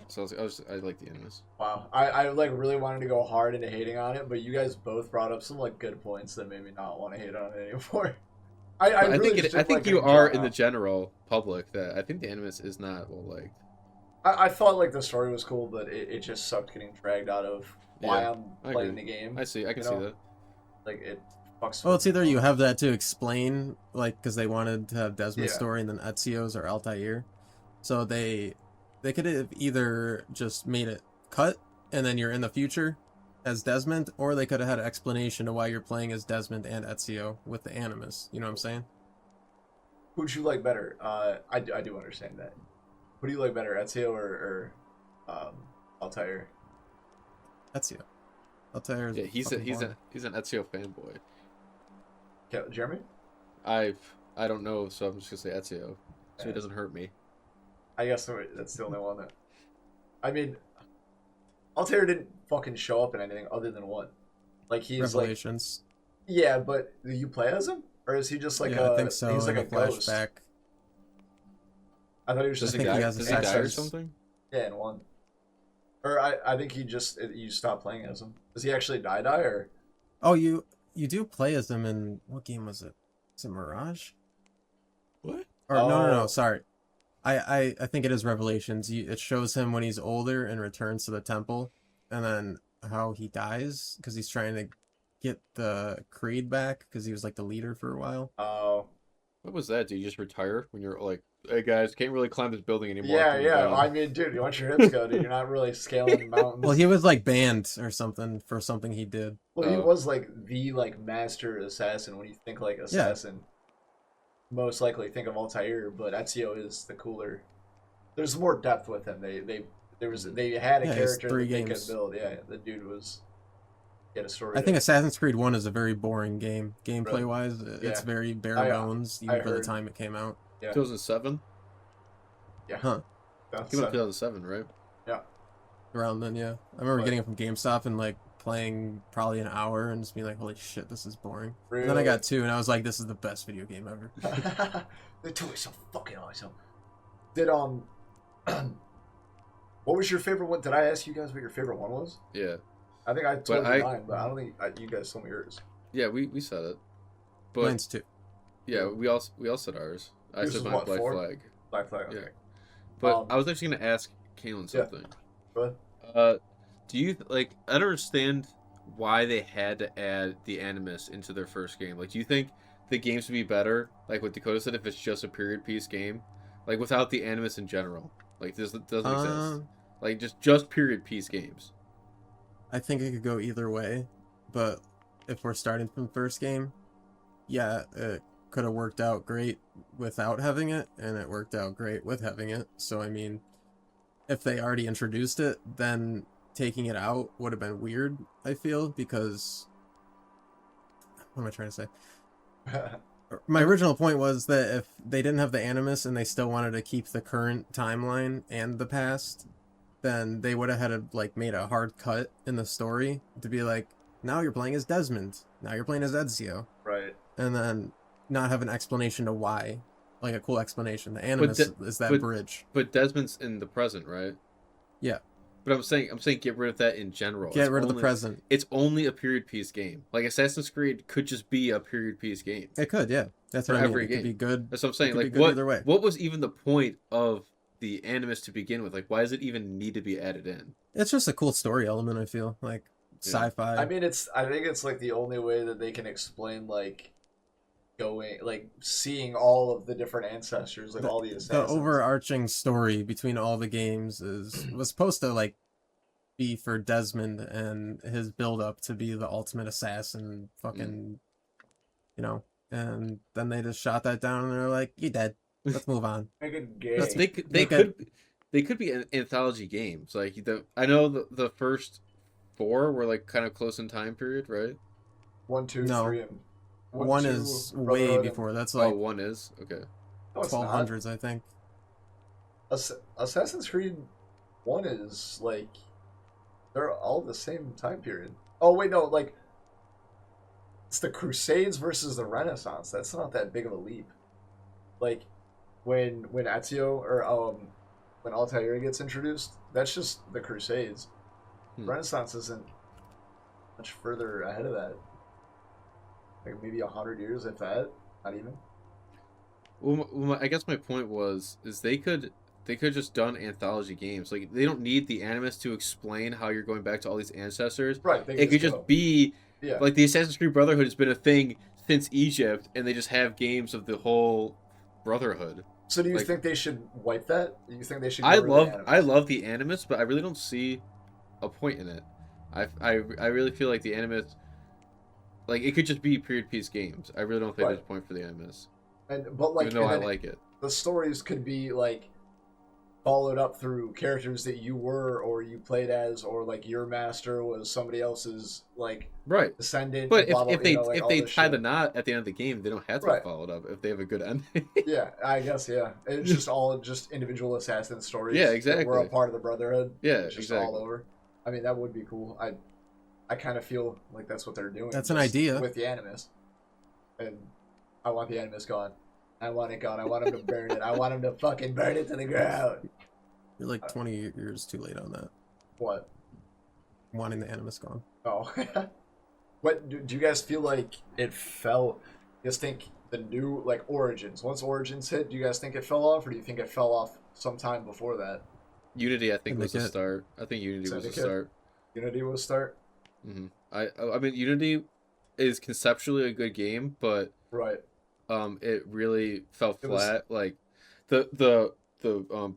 I like the Animus. Wow, I like really wanted to go hard into hating on it, but you guys both brought up some like good points that made me not want to hate on it anymore. I think you are in the general public that I think the Animus is not well liked. I thought like the story was cool, but it just sucked getting dragged out of why I'm playing the game. I see. I can see that. Like it fucks. Well, it's either you have that to explain, like, because they wanted to have Desmond's story and then Ezio's or Altair, so they could have either just made it cut and then you're in the future as Desmond, or they could have had an explanation to why you're playing as Desmond and Ezio with the Animus. You know what I'm saying? Who'd you like better? I do understand that. Who do you like better, Ezio or Altair? Ezio. Altair is he's an Ezio fanboy. Okay, Jeremy? I don't know, so I'm just gonna say Ezio, so he doesn't hurt me. I guess that's the only one that. I mean, Altair didn't fucking show up in anything other than one. Like he's Revelations. Like. Yeah, but do you play as him, or is he just like I think so. He's like a ghost. Flashback. I thought he was just. Does he die or something? Yeah, in one. Or I think you stopped playing as him. Does he actually die or? Oh, you do play as him in what game was it? Is it Mirage? What? Or no, sorry. I think it is Revelations. It shows him when he's older and returns to the temple, and then how he dies because he's trying to get the creed back because he was like the leader for a while. Oh. What was that? Do you just retire when you're like, hey guys, can't really climb this building anymore? Yeah. I mean, dude, you want your hips go, dude. You're not really scaling mountains. Well, he was like banned or something for something he did. Well, he was like the master assassin. When you think like assassin, most likely think of Altair, but Ezio is the cooler. There's more depth with him. They had a character that they could build. Yeah, the dude was. Get a story. I think Assassin's Creed 1 is a very boring game. Gameplay wise, it's very bare bones even for the time it came out. Yeah. 2007? Yeah. Huh. It came out 2007, right? Yeah. Around then, yeah. I remember getting it from GameStop and like playing probably an hour and just being like, holy shit, this is boring. Really? And then I got 2 and I was like, this is the best video game ever. The 2 is so fucking awesome. Did what was your favorite one? Did I ask you guys what your favorite one was? Yeah. I think I told you mine, but I don't think you guys told me yours. Yeah, we said it. But mine's 2. Yeah, we all said ours. I said mine, Black Flag. Black Flag, okay. Yeah. But I was actually going to ask Kalen something. Go ahead. Do you, I don't understand why they had to add the Animus into their first game. Like, do you think the games would be better, like what Dakota said, if it's just a period piece game? Like, without the Animus in general? Like, this doesn't exist. Like, just period piece games. I think it could go either way, but if we're starting from first game, yeah, it could have worked out great without having it, and it worked out great with having it. So, I mean, if they already introduced it, then taking it out would have been weird, I feel, because what am I trying to say? My original point was that if they didn't have the Animus and they still wanted to keep the current timeline and the past, then they would have had to like made a hard cut in the story to be like, now you're playing as Desmond, now you're playing as Ezio, Right. and then not have an explanation to why, like a cool explanation. The Animus is that but, bridge. But Desmond's in the present, right? Yeah. But I'm saying get rid of that in general. Get rid of the present. It's only a period piece game. Like Assassin's Creed could just be a period piece game. It could, yeah. That's what I mean. It could be good. That's what I'm saying. Like either way. What was even the point of the Animus to begin with? Like, why does it even need to be added in? It's just a cool story element, I feel. Like sci-fi. I mean, I think it's like the only way that they can explain like seeing all of the different ancestors, like all the assassins. The overarching story between all the games was supposed to like be for Desmond and his build up to be the ultimate assassin, fucking, you know. And then they just shot that down and they're like, "You dead. Let's move on." Make it gay. They could be anthology games. Like I know the first 4 were like kind of close in time period, right? 1, 2, 3, and one is way before. That's like 1 is okay. No, 1200s, I think. Assassin's Creed 1 is like they're all the same time period. Oh wait, no, like it's the Crusades versus the Renaissance. That's not that big of a leap. Like when Ezio or when Altair gets introduced, that's just the Crusades. Renaissance isn't much further ahead of that. Like maybe 100 years, if that, not even. Well, I guess my point is they could just done anthology games. Like they don't need the Animus to explain how you're going back to all these ancestors. Right. It could just be like the Assassin's Creed Brotherhood has been a thing since Egypt, and they just have games of the whole Brotherhood. So do you think they should wipe that? Do you think they should? I love the Animus, but I really don't see a point in it. I really feel like the Animus, like it could just be period piece games. I really don't think there's a point for the Animus. But like, even though I like it, the stories could be like followed up through characters that you were or you played as, or like your master was somebody else's like descendant. But if they tie the knot at the end of the game, they don't have to follow it up if they have a good ending. Yeah, I guess it's just all just individual assassin stories. Yeah, exactly. That were a part of the Brotherhood. Yeah, it's just all over. I mean, that would be cool. I kind of feel like that's what they're doing. That's an idea with the Animus, and I want the Animus gone. I want it gone. I want him to burn it. I want him to fucking burn it to the ground. You're like 20 years too late on that. What? Wanting the Animus gone. Oh. What do you guys feel like it fell? You guys think the new like Origins? Once Origins hit, do you guys think it fell off, or do you think it fell off sometime before that? Unity, I think, was the start. I think Unity was the start. Unity was the start. Mm-hmm. I mean, Unity is conceptually a good game, but it really fell flat. Like the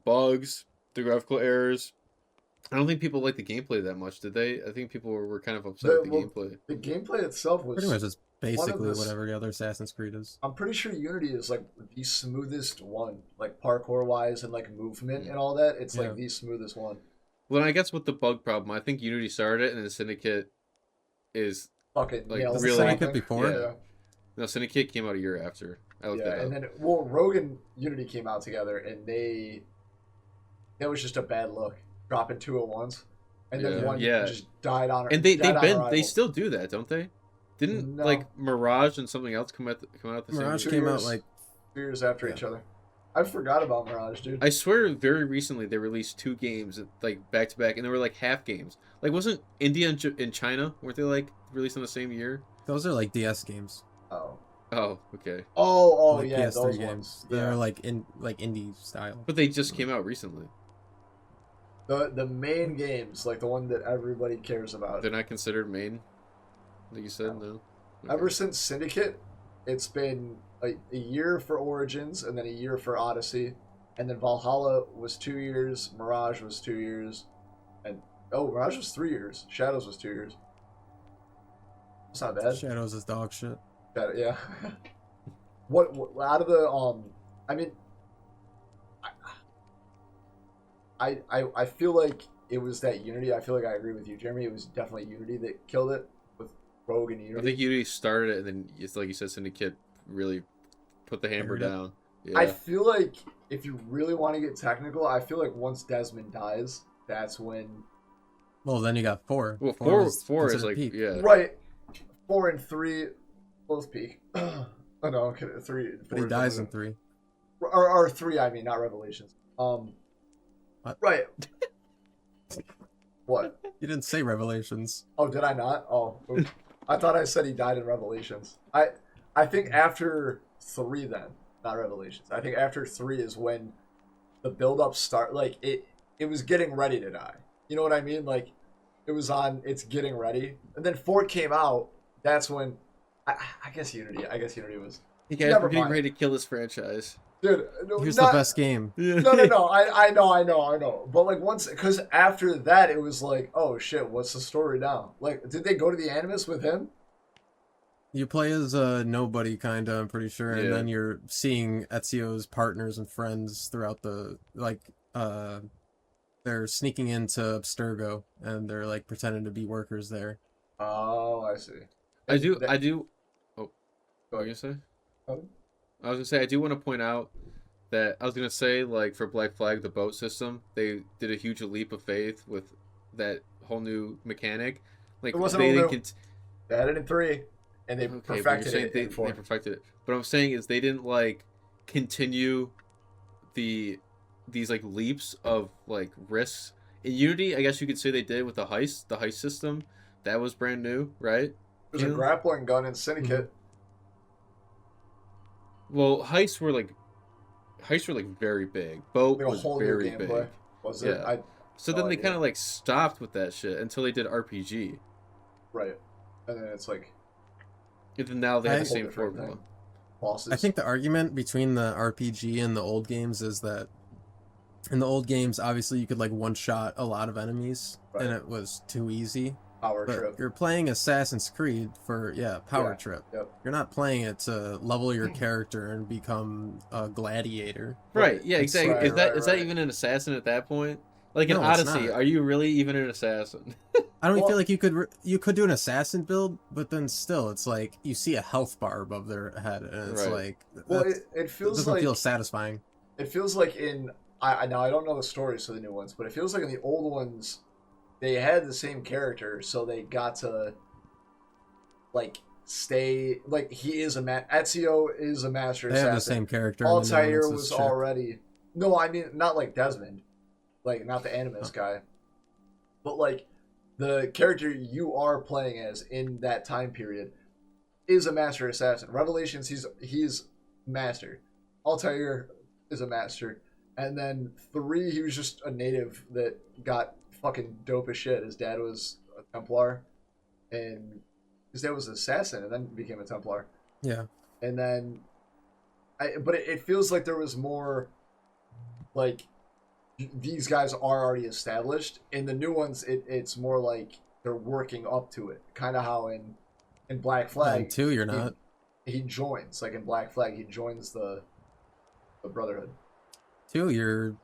bugs, the graphical errors. I don't think people liked the gameplay that much, did they? I think people were kind of upset with the gameplay. The gameplay itself was pretty much just basically whatever the other Assassin's Creed is. I'm pretty sure Unity is like the smoothest one, like parkour wise and like movement and all that. It's like the smoothest one. Well, I guess with the bug problem, I think Unity started it, and the Syndicate is fucking like really Syndicate before. Yeah. No, Syndicate came out a year after. I looked that up. And then Rogue and Unity came out together, and that was just a bad look. Dropping 2 at once, and then one just died on. And they still do that, don't they? Didn't like Mirage and something else come out the same? Mirage came out like 2 years after each other. I forgot about Mirage, dude. I swear, very recently they released 2 games like back to back, and they were like half games. Like, wasn't India and China, weren't they like released in the same year? Those are like DS games. Oh, okay. Like PS3 those games. ones. They're like indie style. But they just came out recently. The main games, like the one that everybody cares about. They're not considered main, like you said, no? Okay. Ever since Syndicate, it's been a year for Origins, and then a year for Odyssey, and then Valhalla was 2 years, Mirage was 2 years, and Mirage was 3 years. Shadows was 2 years. It's not bad. Shadows is dog shit. Yeah. What out of the I mean, I feel like it was that Unity. I feel like I agree with you, Jeremy. It was definitely Unity that killed it with Rogue and Unity. I think Unity started it, and then it's like you said, Syndicate really put the hammer down. Yeah. I feel like if you really want to get technical, I feel like once Desmond dies, that's when. Well, then you got 4. Well, 4 is like peak. yeah. Right. 4 and 3 both peak. Oh no, okay, 3. But he dies in 3. Or 3, I mean, not Revelations. What? Right. What? You didn't say Revelations. Oh, did I not? Oh, oops. I thought I said he died in Revelations. I think after 3 then, not Revelations. I think after 3 is when the build-up start. Like it was getting ready to die. You know what I mean? Like it was on. It's getting ready, and then 4 came out. That's when I guess Unity. I guess Unity was. You guys were getting ready to kill this franchise. Dude, no, Here's the best game. No. I know. But like once, because after that, it was like, oh shit, what's the story now? Like, did they go to the Animus with him? You play as a nobody, kinda, I'm pretty sure, and Yeah. then you're seeing Ezio's partners and friends throughout the they're sneaking into Abstergo and they're like pretending to be workers there. Oh, I see. I do. That- Oh, Go what were you ahead. gonna say? I was gonna say I do want to point out that I was gonna say like for Black Flag the boat system they did a huge leap of faith with that whole new mechanic. Like It wasn't they all didn't. new. They had it in 3, and they Okay, but you're perfected saying it they in 4. perfected it. But I'm saying is they didn't like continue these like leaps of like risks in Unity. I guess you could say they did with the heist system that was brand new, right? There's a grappling gun in Syndicate. Well, heists were like very big. Boat Like a was whole new very gameplay. big. Was it? Yeah. So then no they idea. kind of like stopped with that shit until they did RPG. Right. And then it's like And then now they have the Whole same different formula. thing. Bosses. I think the argument between the RPG and the old games is that in the old games, obviously you could like one-shot a lot of enemies, Right. and it was too easy. Power But Trip. you're playing Assassin's Creed for Power Yeah. Trip. Yep. You're not playing it to level your character and become a gladiator. Right, yeah, It's- exactly. Right, Is that right. even an assassin at that point? Like in No, it's Odyssey, not. are you really even an assassin? I don't Well- feel like you could do an assassin build, but then still, it's like you see a health bar above their head, and it's Right. like Well, that's- it it feels doesn't like feel satisfying. it feels like in I now I don't know the stories of the new ones, but it feels like in the old ones they had the same character, so they got to like stay like he is Ezio is a master They have the assassin. same character. in the new Altair ones, was it's Chip. already no, I mean not like Desmond, like not the Animus guy, but like the character you are playing as in that time period is a master assassin. Revelations, he's master. Altair is a master, and then 3 he was just a native that got fucking dope as shit. His dad was a Templar, and his dad was an assassin, and then became a Templar. Yeah. And then, but it feels like there was more, like, these guys are already established. In the new ones, it's more like they're working up to it. Kind of how in Black Flag. And 2, you're not. He joins, like in Black Flag, he joins the Brotherhood. 2, you're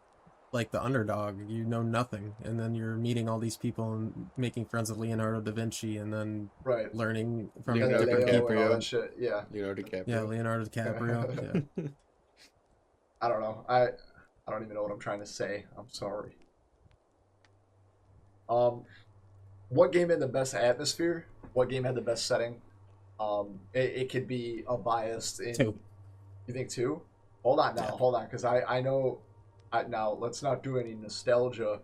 like the underdog. You know nothing, and then you're meeting all these people and making friends with Leonardo da Vinci, and then Right. learning from Leonardo different Galileo people. and all DiCaprio. that shit. Yeah. Leonardo DiCaprio. Yeah, Leonardo DiCaprio. Yeah. I don't know. I don't even know what I'm trying to say. I'm sorry. What game had the best atmosphere? What game had the best setting? It could be a biased in. 2. You think 2? Hold on now. Yeah. Hold on, because I know. Now let's not do any nostalgia.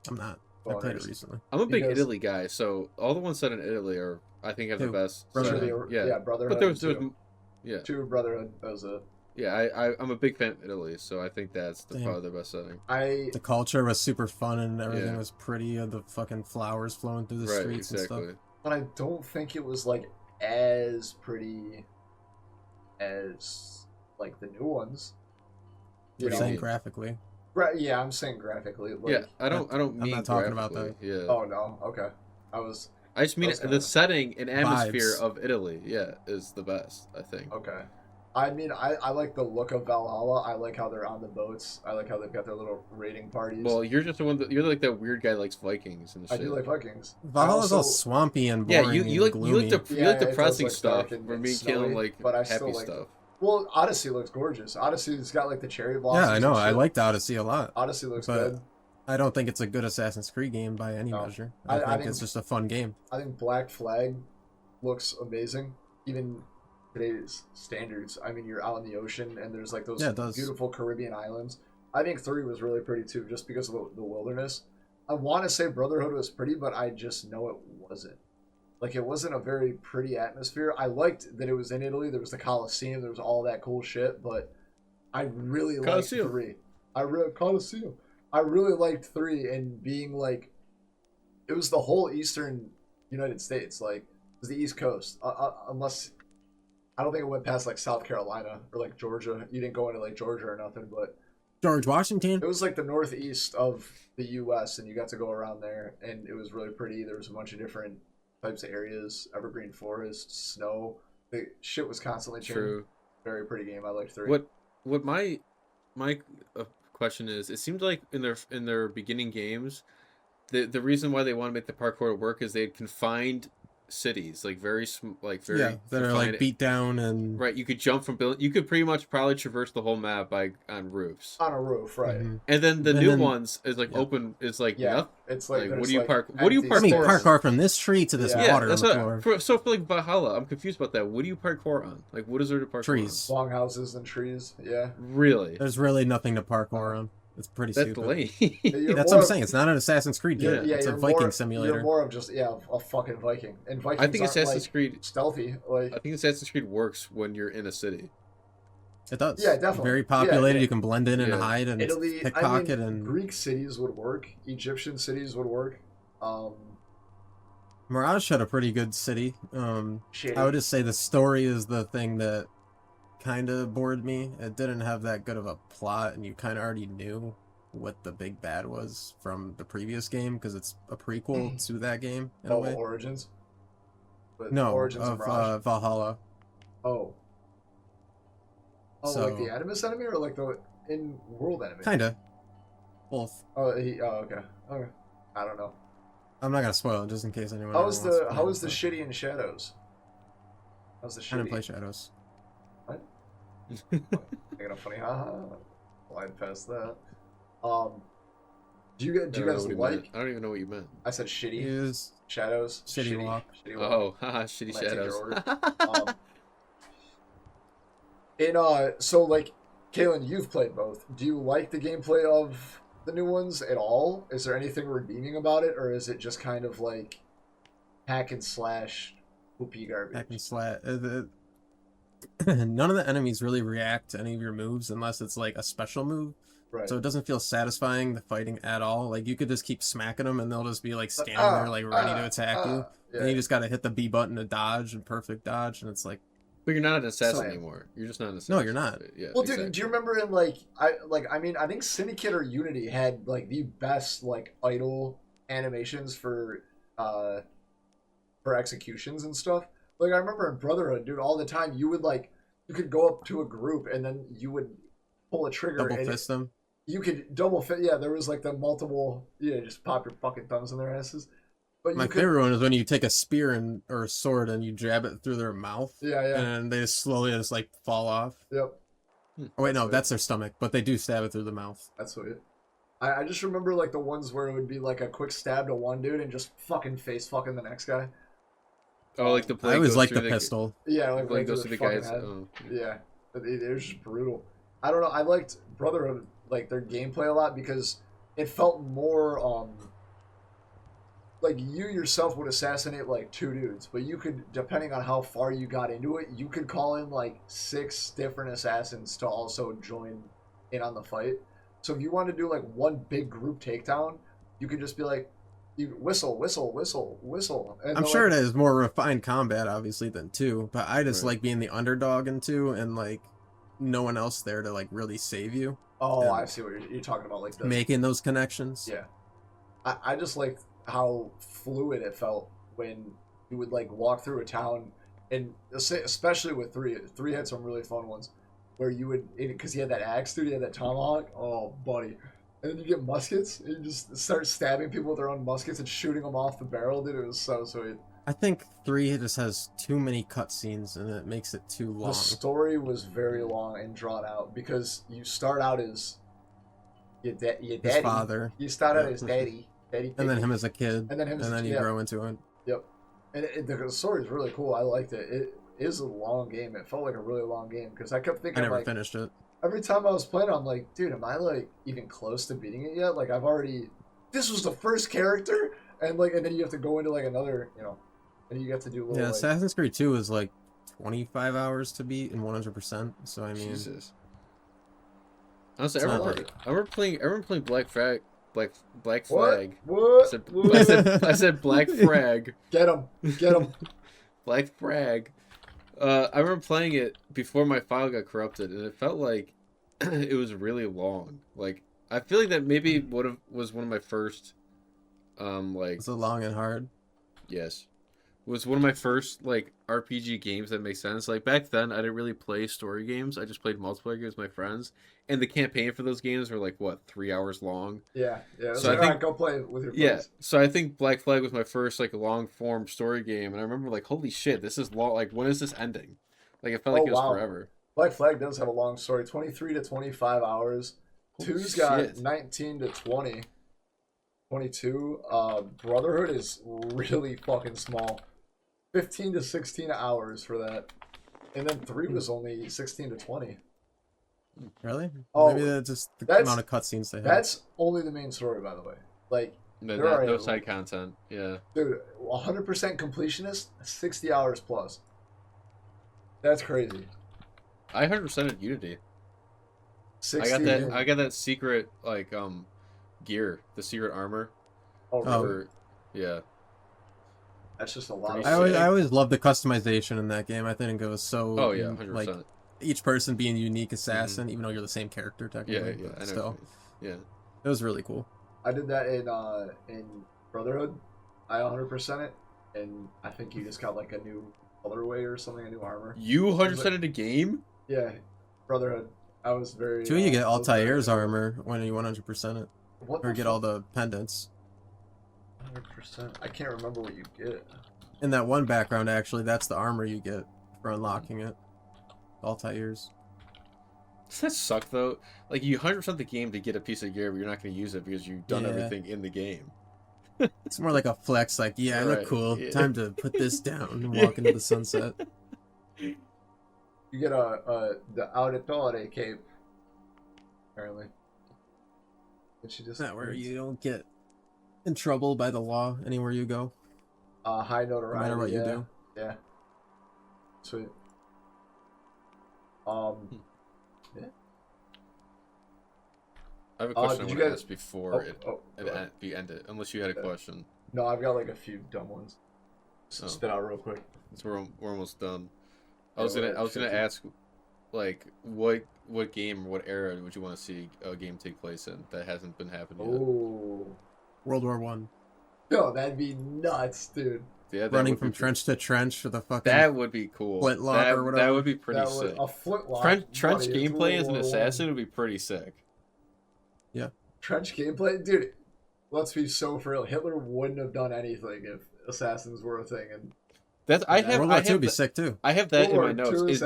I'm not. I played it boners. recently. I'm a big Because- Italy guy, so all the ones set in Italy are I think have the Two. best. Brotherhood. setting. Yeah, Brotherhood. but there's two. yeah. 2 Brotherhood. That was a. Yeah, I'm a big fan of Italy, so I think that's Damn. probably the best setting. The culture was super fun and everything Yeah. was pretty. The fucking flowers flowing through the Right, streets and exactly. stuff. But I don't think it was like as pretty as like the new ones. You You're know? saying graphically. Right, yeah, I'm saying graphically. Like, Yeah, I don't I'm mean not talking about graphically, Yeah. Oh no, okay. I just mean I was the gonna- setting and atmosphere Vibes. of Italy. Yeah, is the best. I think. Okay. I mean, I like the look of Valhalla. I like how they're on the boats. I like how they've got their little raiding parties. Well, you're just the one you're like that weird guy that likes Vikings and I shit. do like Vikings. Valhalla's all swampy and boring Yeah, you like and gloomy. you like depressing it does stuff. dark For and me, snowy, Kalen like but I happy still like. stuff. Well, Odyssey looks gorgeous. Odyssey's got like the cherry blossoms. Yeah, I know. and I shit. liked Odyssey a lot. Odyssey looks but good. I don't think it's a good Assassin's Creed game by any No. measure. I I think think- it's just a fun game. I think Black Flag looks amazing, even today's standards. I mean, you're out in the ocean and there's like those Yeah, it does. beautiful Caribbean islands. I think 3 was really pretty too, just because of the wilderness. I want to say Brotherhood was pretty, but I just know it wasn't. Like, it wasn't a very pretty atmosphere. I liked that it was in Italy. There was the Colosseum. There was all that cool shit, but I really liked Colosseum. 3. Colosseum. I really liked 3 and being like, it was the whole eastern United States. Like, it was the East Coast. Unless, I don't think it went past like South Carolina or like Georgia. You didn't go into like Georgia or nothing, but George Washington. it was like the northeast of the U.S. and you got to go around there, and it was really pretty. There was a bunch of different types of areas: evergreen forest, snow. The shit was constantly changing. True. Very pretty game. I liked 3. What my question is, it seemed like in their beginning games, the reason why they want to make the parkour work is they had confined cities, like very Yeah, that are like confined- beat down and Right, you could jump from building. You could pretty much probably traverse the whole map on roofs. On a roof, right? Mhm. And then the And new then- ones is like yeah. open. It's like Yeah, nothing. it's like, Like, there's, what do you like, park- what do you empty I mean, parkour? space. parkour from this tree to this Yeah. Yeah, water on that's the what. floor. So for like Valhalla, I'm confused about that. What do you parkour on? Like, what is there to parkour Trees. on? Long houses and trees. Yeah. Really? There's really nothing to parkour on. It's pretty That's stupid. lame. You're That's more what I'm of- saying. It's not an Assassin's Creed game. Yeah, it's a you're Viking more, simulator. You're more of just a fucking Viking. And Vikings I think aren't, Assassin's like, Creed. stealthy. Like, I think Assassin's Creed works when you're in a city. It does. Yeah, definitely. Very populated. Yeah. You can blend in and Yeah. hide and Italy, pickpocket I mean, and Greek cities would work. Egyptian cities would work. Mirage had a pretty good city. Shady. I would just say the story is the thing that kind of bored me. It didn't have that good of a plot, and you kind of already knew what the big bad was from the previous game because it's a prequel to that game in a way. Origins. But No, Origins of Mirage. Valhalla. Oh, like So- the Animus enemy or like the in-world enemy? Kinda. Both. Oh, okay. Okay. I don't know. I'm not gonna spoil it just in case anyone. How ever was wants to the play how it, was the but shitty in Shadows? How's the I didn't shitty? play Shadows. Making a funny haha. Slide past that. Do you I guys don't know what he like? meant. I don't even know what you meant. I said shitty. Is Shadows. Shitty walk. Shitty walk. Oh, haha, shitty Might take your shadows. So like, Kalen, you've played both. Do you like the gameplay of the new ones at all? Is there anything redeeming about it, or is it just kind of like hack and slash poopy garbage? hack and slat. None of the enemies really react to any of your moves unless it's like a special move. Right. So it doesn't feel satisfying, the fighting at all. Like you could just keep smacking them and they'll just be like standing there like ready to attack you. Yeah. And you just gotta hit the B button to dodge and perfect dodge, and it's like, But you're not an assassin So- anymore. You're just not an assassin. no, you're not. Yeah. Well, dude, exactly. do you remember in I think Syndicate or Unity had like the best like idle animations for executions and stuff. Like I remember in Brotherhood, dude, all the time you could go up to a group and then you would pull a trigger double and fist them. you could double fit. Yeah, there was like the multiple. Yeah, just pop your fucking thumbs in their asses. But My you could. favorite one is when you take a spear or a sword and you jab it through their mouth, Yeah, yeah, and they just slowly just like fall off. yep. Oh wait, no, Sweet. that's their stomach, but they do stab it through the mouth. That's sweet. I just remember like the ones where it would be like a quick stab to one dude and just fucking face fucking the next guy. Oh, like the blade I always goes like through the pistol. Yeah, The like blade right goes through through the fucking guy's. head. Oh, Yeah, it was just brutal. I don't know. I liked Brotherhood, like their gameplay a lot because it felt more like you yourself would assassinate like 2 dudes, but you could, depending on how far you got into it, you could call in like 6 different assassins to also join in on the fight. So if you wanted to do like one big group takedown, you could just be like, you whistle, whistle, whistle, whistle. And I'm they're sure like, it is more refined combat, obviously, than 2, but I just Right. like being the underdog in 2 and like no one else there to like really save you, oh, and I see what you're talking about, like the making those connections. Yeah. I just liked how fluid it felt when you would like walk through a town and especially with three. Three had some really fun ones where you would, because he had that axe, dude. He had that tomahawk. Oh, buddy. And then you get muskets, and you just start stabbing people with their own muskets and shooting them off the barrel, dude. It was so sweet. I think 3 just has too many cutscenes and it makes it too long. The story was very long and drawn out because you start out as your daddy. His father. You start out as daddy. And then him as a kid. And then him as a you grow into it. Yep. And the story is really cool. I liked it. It is a long game. It felt like a really long game because I kept thinking, I never finished it. Every time I was playing, I'm like, dude, am I like even close to beating it yet? Like I've already. This was the first character, and then you have to go into like another, and you get to do a little. Yeah, like, Assassin's Creed 2 is like 25 hours to beat and 100%. So I mean, Jesus. Honestly, I remember playing Black Flag. Black Flag. What? I said Black Frag. Get him. Black Frag. I remember playing it before my file got corrupted, and it felt like it was really long. Like I feel like that maybe was one of my first, Was it long and hard? Yes, was one of my first like RPG games that makes sense. Like back then, I didn't really play story games. I just played multiplayer games with my friends, and the campaign for those games were like 3 hours long. Yeah. So I think, all right, go play with your friends. Yeah, so I think Black Flag was my first like long form story game, and I remember like, holy shit, this is long. Like, when is this ending? Like, it felt like it was forever. Black Flag does have a long story, 23 to 25 hours. Holy Two's got shit. 19 to 20. 22. Brotherhood is really fucking small. 15 to 16 hours for that. And then 3 was only 16 to 20. Really? Oh, maybe that's just the amount of cutscenes they have. That's only the main story, by the way. Like, No side content. Yeah. Dude, 100% completionist, 60 hours plus. That's crazy. I 100%ed Unity. 60. I got that secret like gear, the secret armor. Oh, really? Yeah. That's just a lot. I always love the customization in that game. I think it was so. Oh yeah, 100%. Like each person being a unique assassin, even though you're the same character technically. Yeah. But still, yeah. It was really cool. I did that in Brotherhood. I 100% it, and I think you just got like a new colorway or something, a new armor. You 100%ed a game? Yeah, Brotherhood. I was very. You get Altair's armor when you 100% it, or get all the pendants. 100%. I can't remember what you get. In that one background, actually, that's the armor you get for unlocking it. Altair's. Does that suck though? Like you 100% the game to get a piece of gear, but you're not going to use it because you've done everything in the game. It's more like a flex, like, yeah, I look cool. Yeah. Time to put this down and walk into the sunset. You get the Auditore cape, apparently. Which you just not where you don't get in trouble by the law anywhere you go. High notoriety. No matter what you do. Yeah. Sweet. Yeah. I have a question I want to ask before we end it, unless you had a question. No, I've got like a few dumb ones. Spit out real quick. So we're almost done. I was gonna ask, like, what game or what era would you want to see a game take place in that hasn't been happening yet? Oh, World War I. No, that'd be nuts, dude. Yeah, running from trench to trench for the fucking. That would be cool. Flintlock or whatever. That would be pretty sick. A flintlock. Trench gameplay as an assassin would be pretty sick. Yeah. Trench gameplay, dude. Let's be so for real. Hitler wouldn't have done anything if assassins were a thing, and World War II would be sick too. I have that in my notes.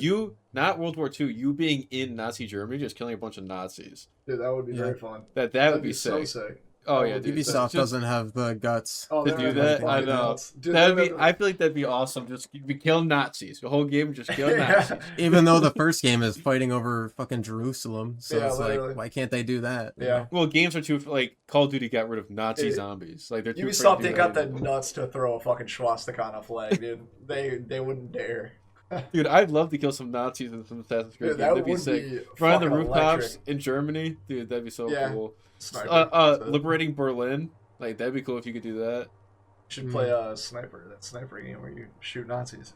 You not World War II. You being in Nazi Germany, just killing a bunch of Nazis. Dude, that would be very fun. That would be sick. So sick. Oh yeah, dude. Ubisoft doesn't have the guts to do that. I know. Dude, I feel like that'd be awesome. Just be killing Nazis. The whole game just killing Nazis. Even though the first game is fighting over fucking Jerusalem, so it's literally. like, why can't they do that? Yeah. Well, games are too like Call of Duty got rid of Nazi zombies. Like they're too. Ubisoft, they got the nuts to throw a fucking swastika on a flag, dude. They wouldn't dare. Dude, I'd love to kill some Nazis in some Assassin's Creed game. That'd be sick. Running the rooftops in Germany, dude. That'd be so cool. Liberating Berlin, like that'd be cool if you could do that. You should play a sniper, that sniper game where you shoot Nazis.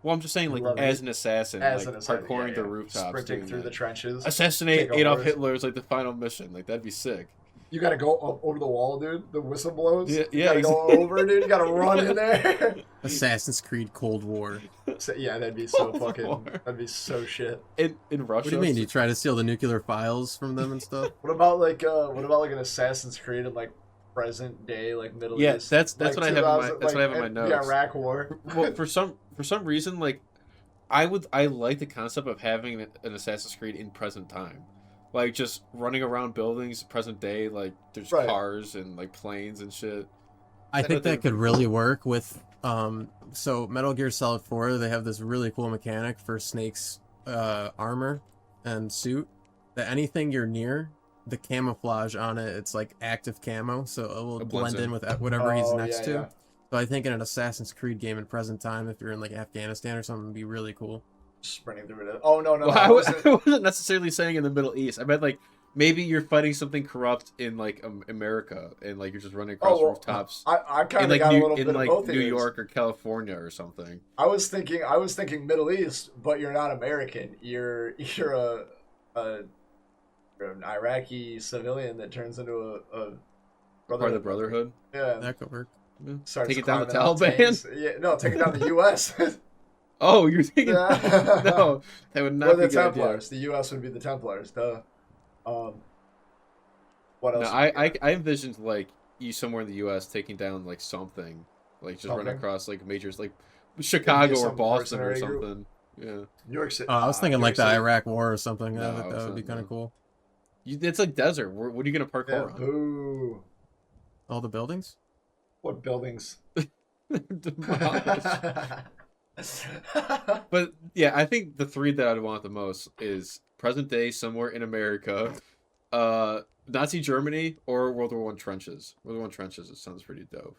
Well, I'm just saying, like as an assassin, parkouring the rooftops, sprinting through the trenches, assassinate Adolf Hitler is like the final mission. Like that'd be sick. You gotta go up over the wall, dude. The whistle blows. Yeah, You gotta go over, dude. You gotta run in there. Assassin's Creed Cold War. So, yeah, that'd be so Cold fucking. War. That'd be so shit. In Russia. What do you mean? You try to steal the nuclear files from them and stuff? What about like an Assassin's Creed in like present day, like Middle Yeah, East? that's like what I have in my 2000 that's what I have in my the notes. Iraq War. Well, for some reason, like I like the concept of having an Assassin's Creed in present time, like just running around buildings present day, like there's Right. cars and like planes and shit. I think that could really work with so Metal Gear Solid 4, they have this really cool mechanic for Snake's armor and suit, that anything you're near, the camouflage on it, it's like active camo, so it will blend in with whatever he's next to. Yeah. So I think in an Assassin's Creed game in present time, if you're in like Afghanistan or something, it'd be really cool. Sprinting through it. Oh no. Well, I wasn't necessarily saying in the Middle East. I meant like maybe you're fighting something corrupt in like America, and like you're just running across rooftops. I kind in of like got a little bit in of like both New of York or California or something. I was thinking Middle East, but you're not American. You're an Iraqi civilian that turns into a Part of the Brotherhood. Yeah. That could work. Starts Take it down the climbing out Taliban. tanks. Yeah, no, take it down the U.S. Oh, you're thinking Yeah. no, that would not Or be the a good idea. Templars. The U.S. would be the Templars. Duh. What else? No, I envisioned like you somewhere in the U.S. taking down like something, like just running across like majors like Chicago or some Boston or mercenary group. something. Yeah, New York City. I was thinking New like the York City. Iraq War or something. No, That would be kind no. of cool. it's like desert. What are you gonna parkour Yeah, on? boo. All the buildings? What buildings? Demolished. But yeah, I think the three that I'd want the most is present day somewhere in America, Nazi Germany, or World War I trenches. World War I trenches, it sounds pretty dope.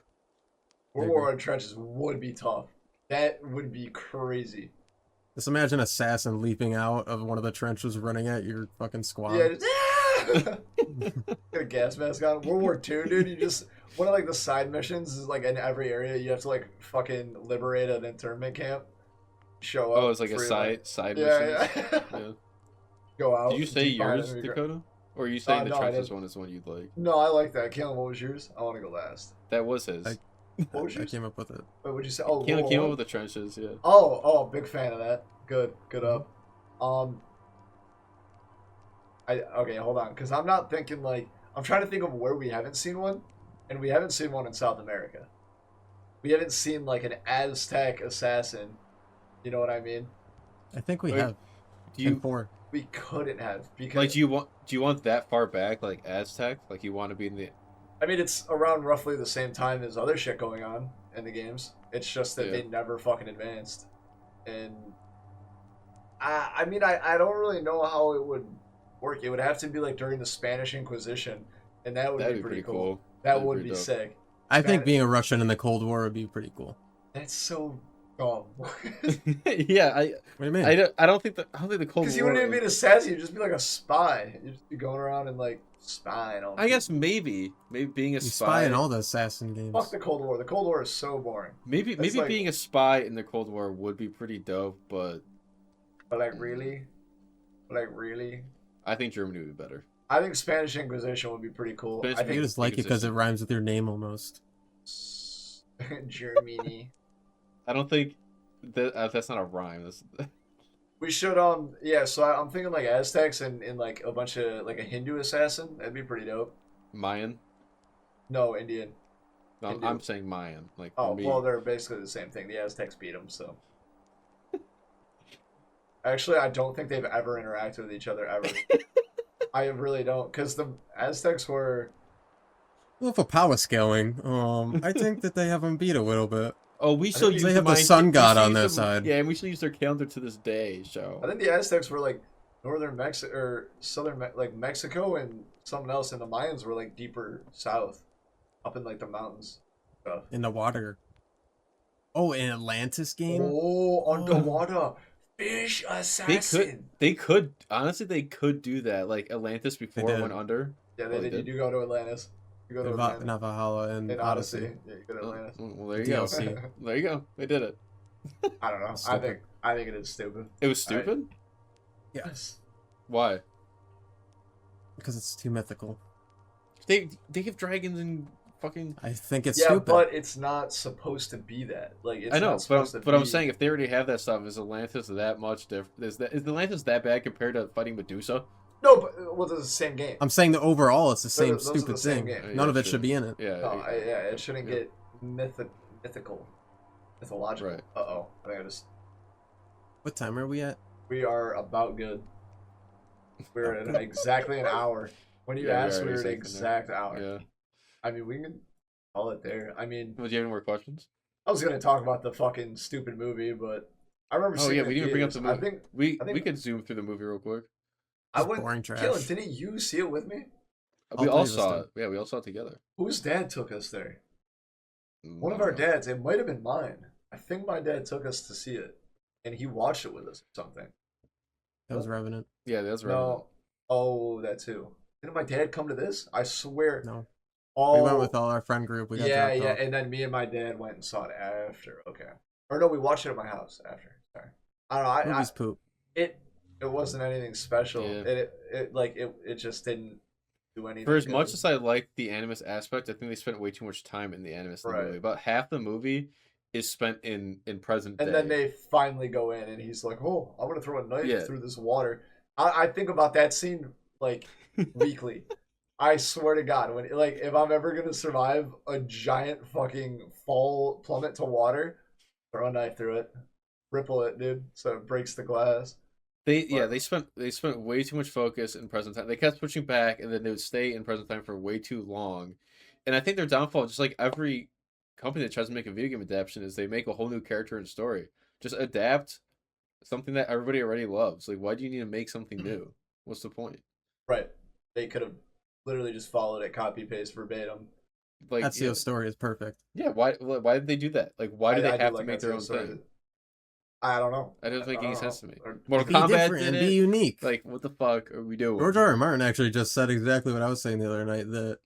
World War I trenches would be tough. That would be crazy. Just imagine assassin leaping out of one of the trenches, running at your fucking squad. Yeah, just, get a gas mask on. World War II, dude. You just one of like the side missions is like in every area you have to like fucking liberate an internment camp. Show up. Oh, it's like a free, side yeah, mission. yeah. Yeah. Go out. Did you say deep behind yours, enemy Dakota? Or are you saying the no, I trenches didn't. one is the one you'd like? No, I like that. Caleb, what was yours? I want to go last. That was his. What was I yours? came up with it. What would you say? Oh, Caleb World came War up I? with the trenches, yeah. Oh, big fan of that. Good up. Okay, hold on, because I'm not thinking like I'm trying to think of where we haven't seen one, and we haven't seen one in South America. We haven't seen like an Aztec assassin. You know what I mean? I think we Wait, have. Do you 4. We couldn't have because like? Do you want that far back, like Aztec? Like you want to be in the? I mean it's around roughly the same time as other shit going on in the games. It's just that Yeah. they never fucking advanced, and I mean I don't really know how it would work. It would have to be like during the Spanish Inquisition, and that would That'd be be pretty pretty cool. cool. That That'd would be be dope. sick. I think Spanish- being a Russian in the Cold War would be pretty cool. That's so dumb. Yeah, What do you mean? I don't think the Cold Because you War. wouldn't even be an assassin. You'd just be like a spy. You'd just be going around and like spying on. I guess maybe being a You spy. spy in all the assassin games. Fuck the Cold War. The Cold War is so boring. Maybe That's like- being a spy in the Cold War would be pretty dope, but But like really, I think Germany would be better. I think Spanish Inquisition would be pretty cool. Spanish I You think just like it because it rhymes with your name almost. Germany. I don't think that's not a rhyme. That's We should yeah. So I'm thinking like Aztecs and like a bunch of like a Hindu assassin. That'd be pretty dope. Mayan. No, Indian. No, Hindu. I'm saying Mayan. Like Oh, me. well, they're basically the same thing. The Aztecs beat them, so. Actually, I don't think they've ever interacted with each other, ever. I really don't, because the Aztecs were... Well, for power scaling, I think that they have them beat a little bit. Oh, we still think use they have the Mayan- sun we god still on use their them- side. Yeah, and we still use their calendar to this day. So I think the Aztecs were, like, northern Mexico, or southern, like, Mexico, and something else, and the Mayans were, like, deeper south, up in, like, the mountains. Stuff. In the water. Oh, an Atlantis game? Oh, underwater. Fish assassin. they could honestly they could do that. Like Atlantis before it did. went under. Yeah, Oh, they they did. You did? do go to Atlantis. You go to Atlantis. Not Valhalla and In Odyssey. Yeah, you go to Oh, Atlantis. well, there you DLC. go. There you go. They did it. I don't know. Stupid. I think it is stupid. It was stupid. Yes. Why? Because it's too mythical. They have dragons and fucking. I think it's Yeah, stupid. but it's not supposed to be that. Like, it's I know, not supposed to but be. I'm saying if they already have that stuff, is Atlantis that much different? Is Atlantis that bad compared to fighting Medusa? No, but well, it's the same game. I'm saying that overall it's the same Those are the stupid same thing. game. None Yeah, of it true. should be in it. Yeah. No, yeah, it shouldn't Yeah. get mythological. Right. Uh-oh. I think I just... What time are we at? We are about good. We're at exactly an hour. When you Yeah, asked, we we are were at an exactly exact hour. Yeah. I mean, we can call it there. I mean, Do you have any more questions? I was gonna talk about the fucking stupid movie, but I remember Oh seeing yeah, it we in didn't bring up theaters. the movie. I think We could zoom through the movie real quick. I Just went. boring trash. Kalen, didn't you see it with me? We All all three of us saw did. it. Yeah, we all saw it together. Whose dad took us there? One of I our don't know. dads. It might have been mine. I think my dad took us to see it, and he watched it with us or something. That was Revenant. Yeah, that's right. No. Oh, that too. Didn't my dad come to this? I swear. No. Oh, We went with all our friend group. We got yeah, dropped yeah. off. And then me and my dad went and saw it after. Okay. Or no, we watched it at my house after. Sorry. I don't know. Movie's poop. It wasn't anything special. Yeah. It just didn't do anything. For as good. much as I like the animus aspect, I think they spent way too much time in the animus in the Right. movie. About half the movie is spent in present day. And then they finally go in, and he's like, "Oh, I'm gonna throw a knife Yeah. through this water." I think about that scene like weekly. I swear to God, when if I'm ever gonna survive a giant fucking fall plummet to water, throw a knife through it, ripple it, dude, so it breaks the glass. They spent way too much focus in present time. They kept pushing back, and then they would stay in present time for way too long. And I think their downfall, just like every company that tries to make a video game adaptation, is they make a whole new character and story. Just adapt something that everybody already loves. Like, why do you need to make something new? What's the point? Right? They could have literally just followed it, copy paste verbatim. Like, Ezio's story is perfect. yeah. Why did they do that? Like, why do they I do have to like make that their own story. thing? I don't know. That doesn't make I any don't sense to know. me. Or- Mortal Be Kombat different did and be it. unique. Like, what the fuck are we doing? George R. R. Martin actually just said exactly what I was saying the other night, that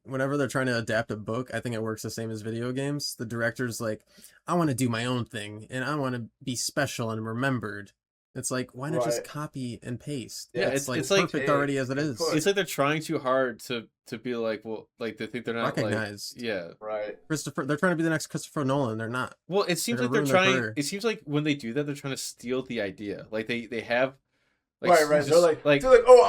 whenever they're trying to adapt a book, I think it works the same as video games. The director's like, I want to do my own thing, and I want to be special and remembered. It's like, why not just Right. copy and paste? Yeah, it's like it's like, perfect hey, already as it is. input. It's like they're trying too hard to be like, well, like they think they're not Recognized. Like, yeah. Right. They're trying to be the next Christopher Nolan. They're not. Well, it seems They're like they're gonna ruin their trying. career. It seems like when they do that, they're trying to steal the idea. Like they have, right. just, They're like, oh,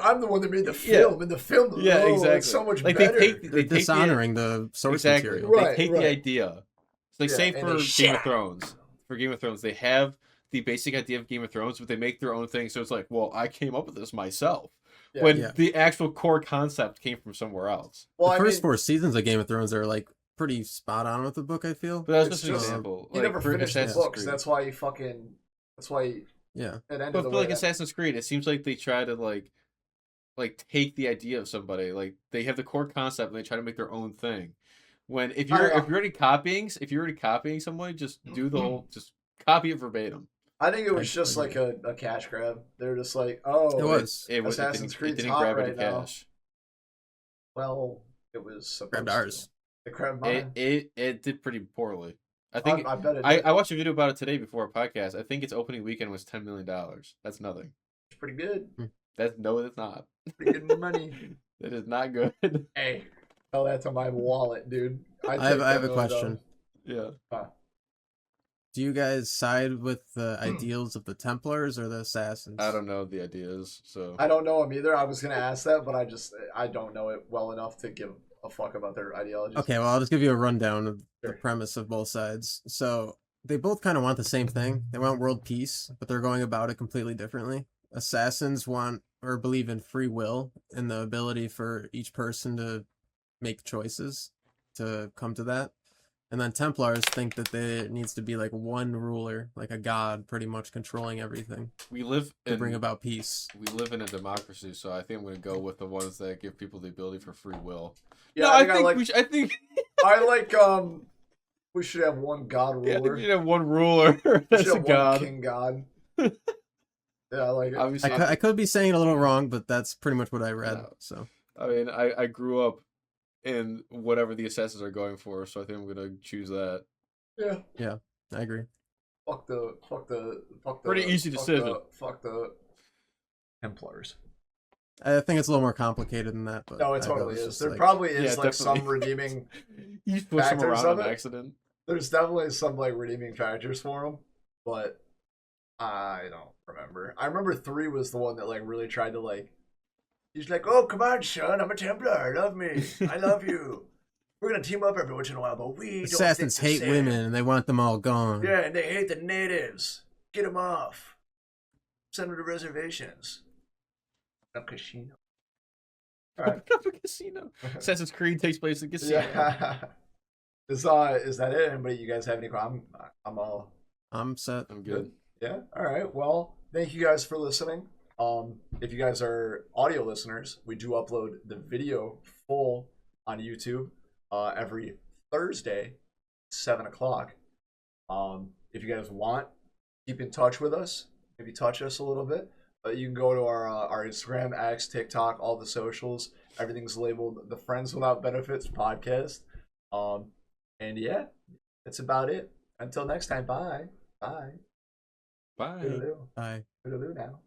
I'm the one that made the film, and the film, yeah, oh, exactly. it's so much like better. They're dishonoring the source exactly. material. Right, They take right. the idea. It's like Yeah, say and for they Game of shit. Thrones. For Game of Thrones, they have the basic idea of Game of Thrones, but they make their own thing. So it's like, well, I came up with this myself. Yeah. When Yeah. the actual core concept came from somewhere else. Well, The I first mean, 4 seasons of Game of Thrones are like pretty spot on with the book, I feel. But that's It's just an just- example. he Like, never for finished the Assassin's books. Creed. That's why he fucking. That's why he, Yeah. it ended But the for way like that- Assassin's Creed, it seems like they try to like take the idea of somebody. Like they have the core concept and they try to make their own thing. When if I you're don't know. if you're already copying someone, just do the whole just copy it verbatim. I think it was I just agree. like a cash grab. They're just like, oh, It was. It Assassin's didn't, Creed's it didn't hot grab any right now. cash. Well, it was supposed Grabbed to. ours. It grabbed mine. It did pretty poorly. I think I bet it. I, did. I watched a video about it today before a podcast. I think its opening weekend was $10 million. That's nothing. It's pretty good. That's not. Pretty good money. That is not good. Hey, tell that to my wallet, dude. I have a question. Yeah. Do you guys side with the ideals of the Templars or the Assassins? I don't know the ideas, so I don't know them either. I was gonna ask that, but I don't know it well enough to give a fuck about their ideologies. Okay, well, I'll just give you a rundown of the Sure. premise of both sides. So they both kind of want the same thing. They want world peace, but they're going about it completely differently. Assassins want or believe in free will and the ability for each person to make choices to come to that. And then Templars think that there needs to be like one ruler, like a god, pretty much controlling everything we live to in bring about peace. we live in a democracy, so I think I'm gonna go with the ones that give people the ability for free will. Yeah, no, I think I like. I think I like. We should have one god yeah, I think ruler. we should have one ruler. We That's should a have god. one king god. Yeah, I like it. Obviously, I could be saying it a little wrong, but that's pretty much what I read. No. So I mean, I grew up in whatever the assassins are going for, so I think I'm gonna choose that. Yeah. I agree. Fuck the. Pretty easy decision. Fuck the Templars. I think it's a little more complicated than that, but No, it I totally was is. just There like, probably is Yeah, like some definitely. redeeming. You just push them factors around of on it. accident. There's definitely some like redeeming factors for them, but I don't remember. I remember 3 was the one that like really tried to like. He's like, "Oh, come on, son, I'm a Templar. Love me. I love you. We're gonna team up every once in a while, but we don't think assassins the hate same. women and they want them all gone. Yeah, and they hate the natives. Get them off. Send them to reservations. A casino. All right. Casino. Assassin's Creed takes place in casino. Yeah. Is that it? Anybody? You guys have any problem? I'm all I'm set. I'm good. Yeah. All right. Well, thank you guys for listening. If you guys are audio listeners, we do upload the video full on YouTube every Thursday, 7 o'clock. If you guys want, keep in touch with us. Maybe touch us a little bit. You can go to our Instagram, X, TikTok, all the socials. Everything's labeled the Friends Without Benefits podcast. Um, and yeah, that's about it. Until next time, bye. Bye. Bye. Toodaloo. Bye. Toodaloo now.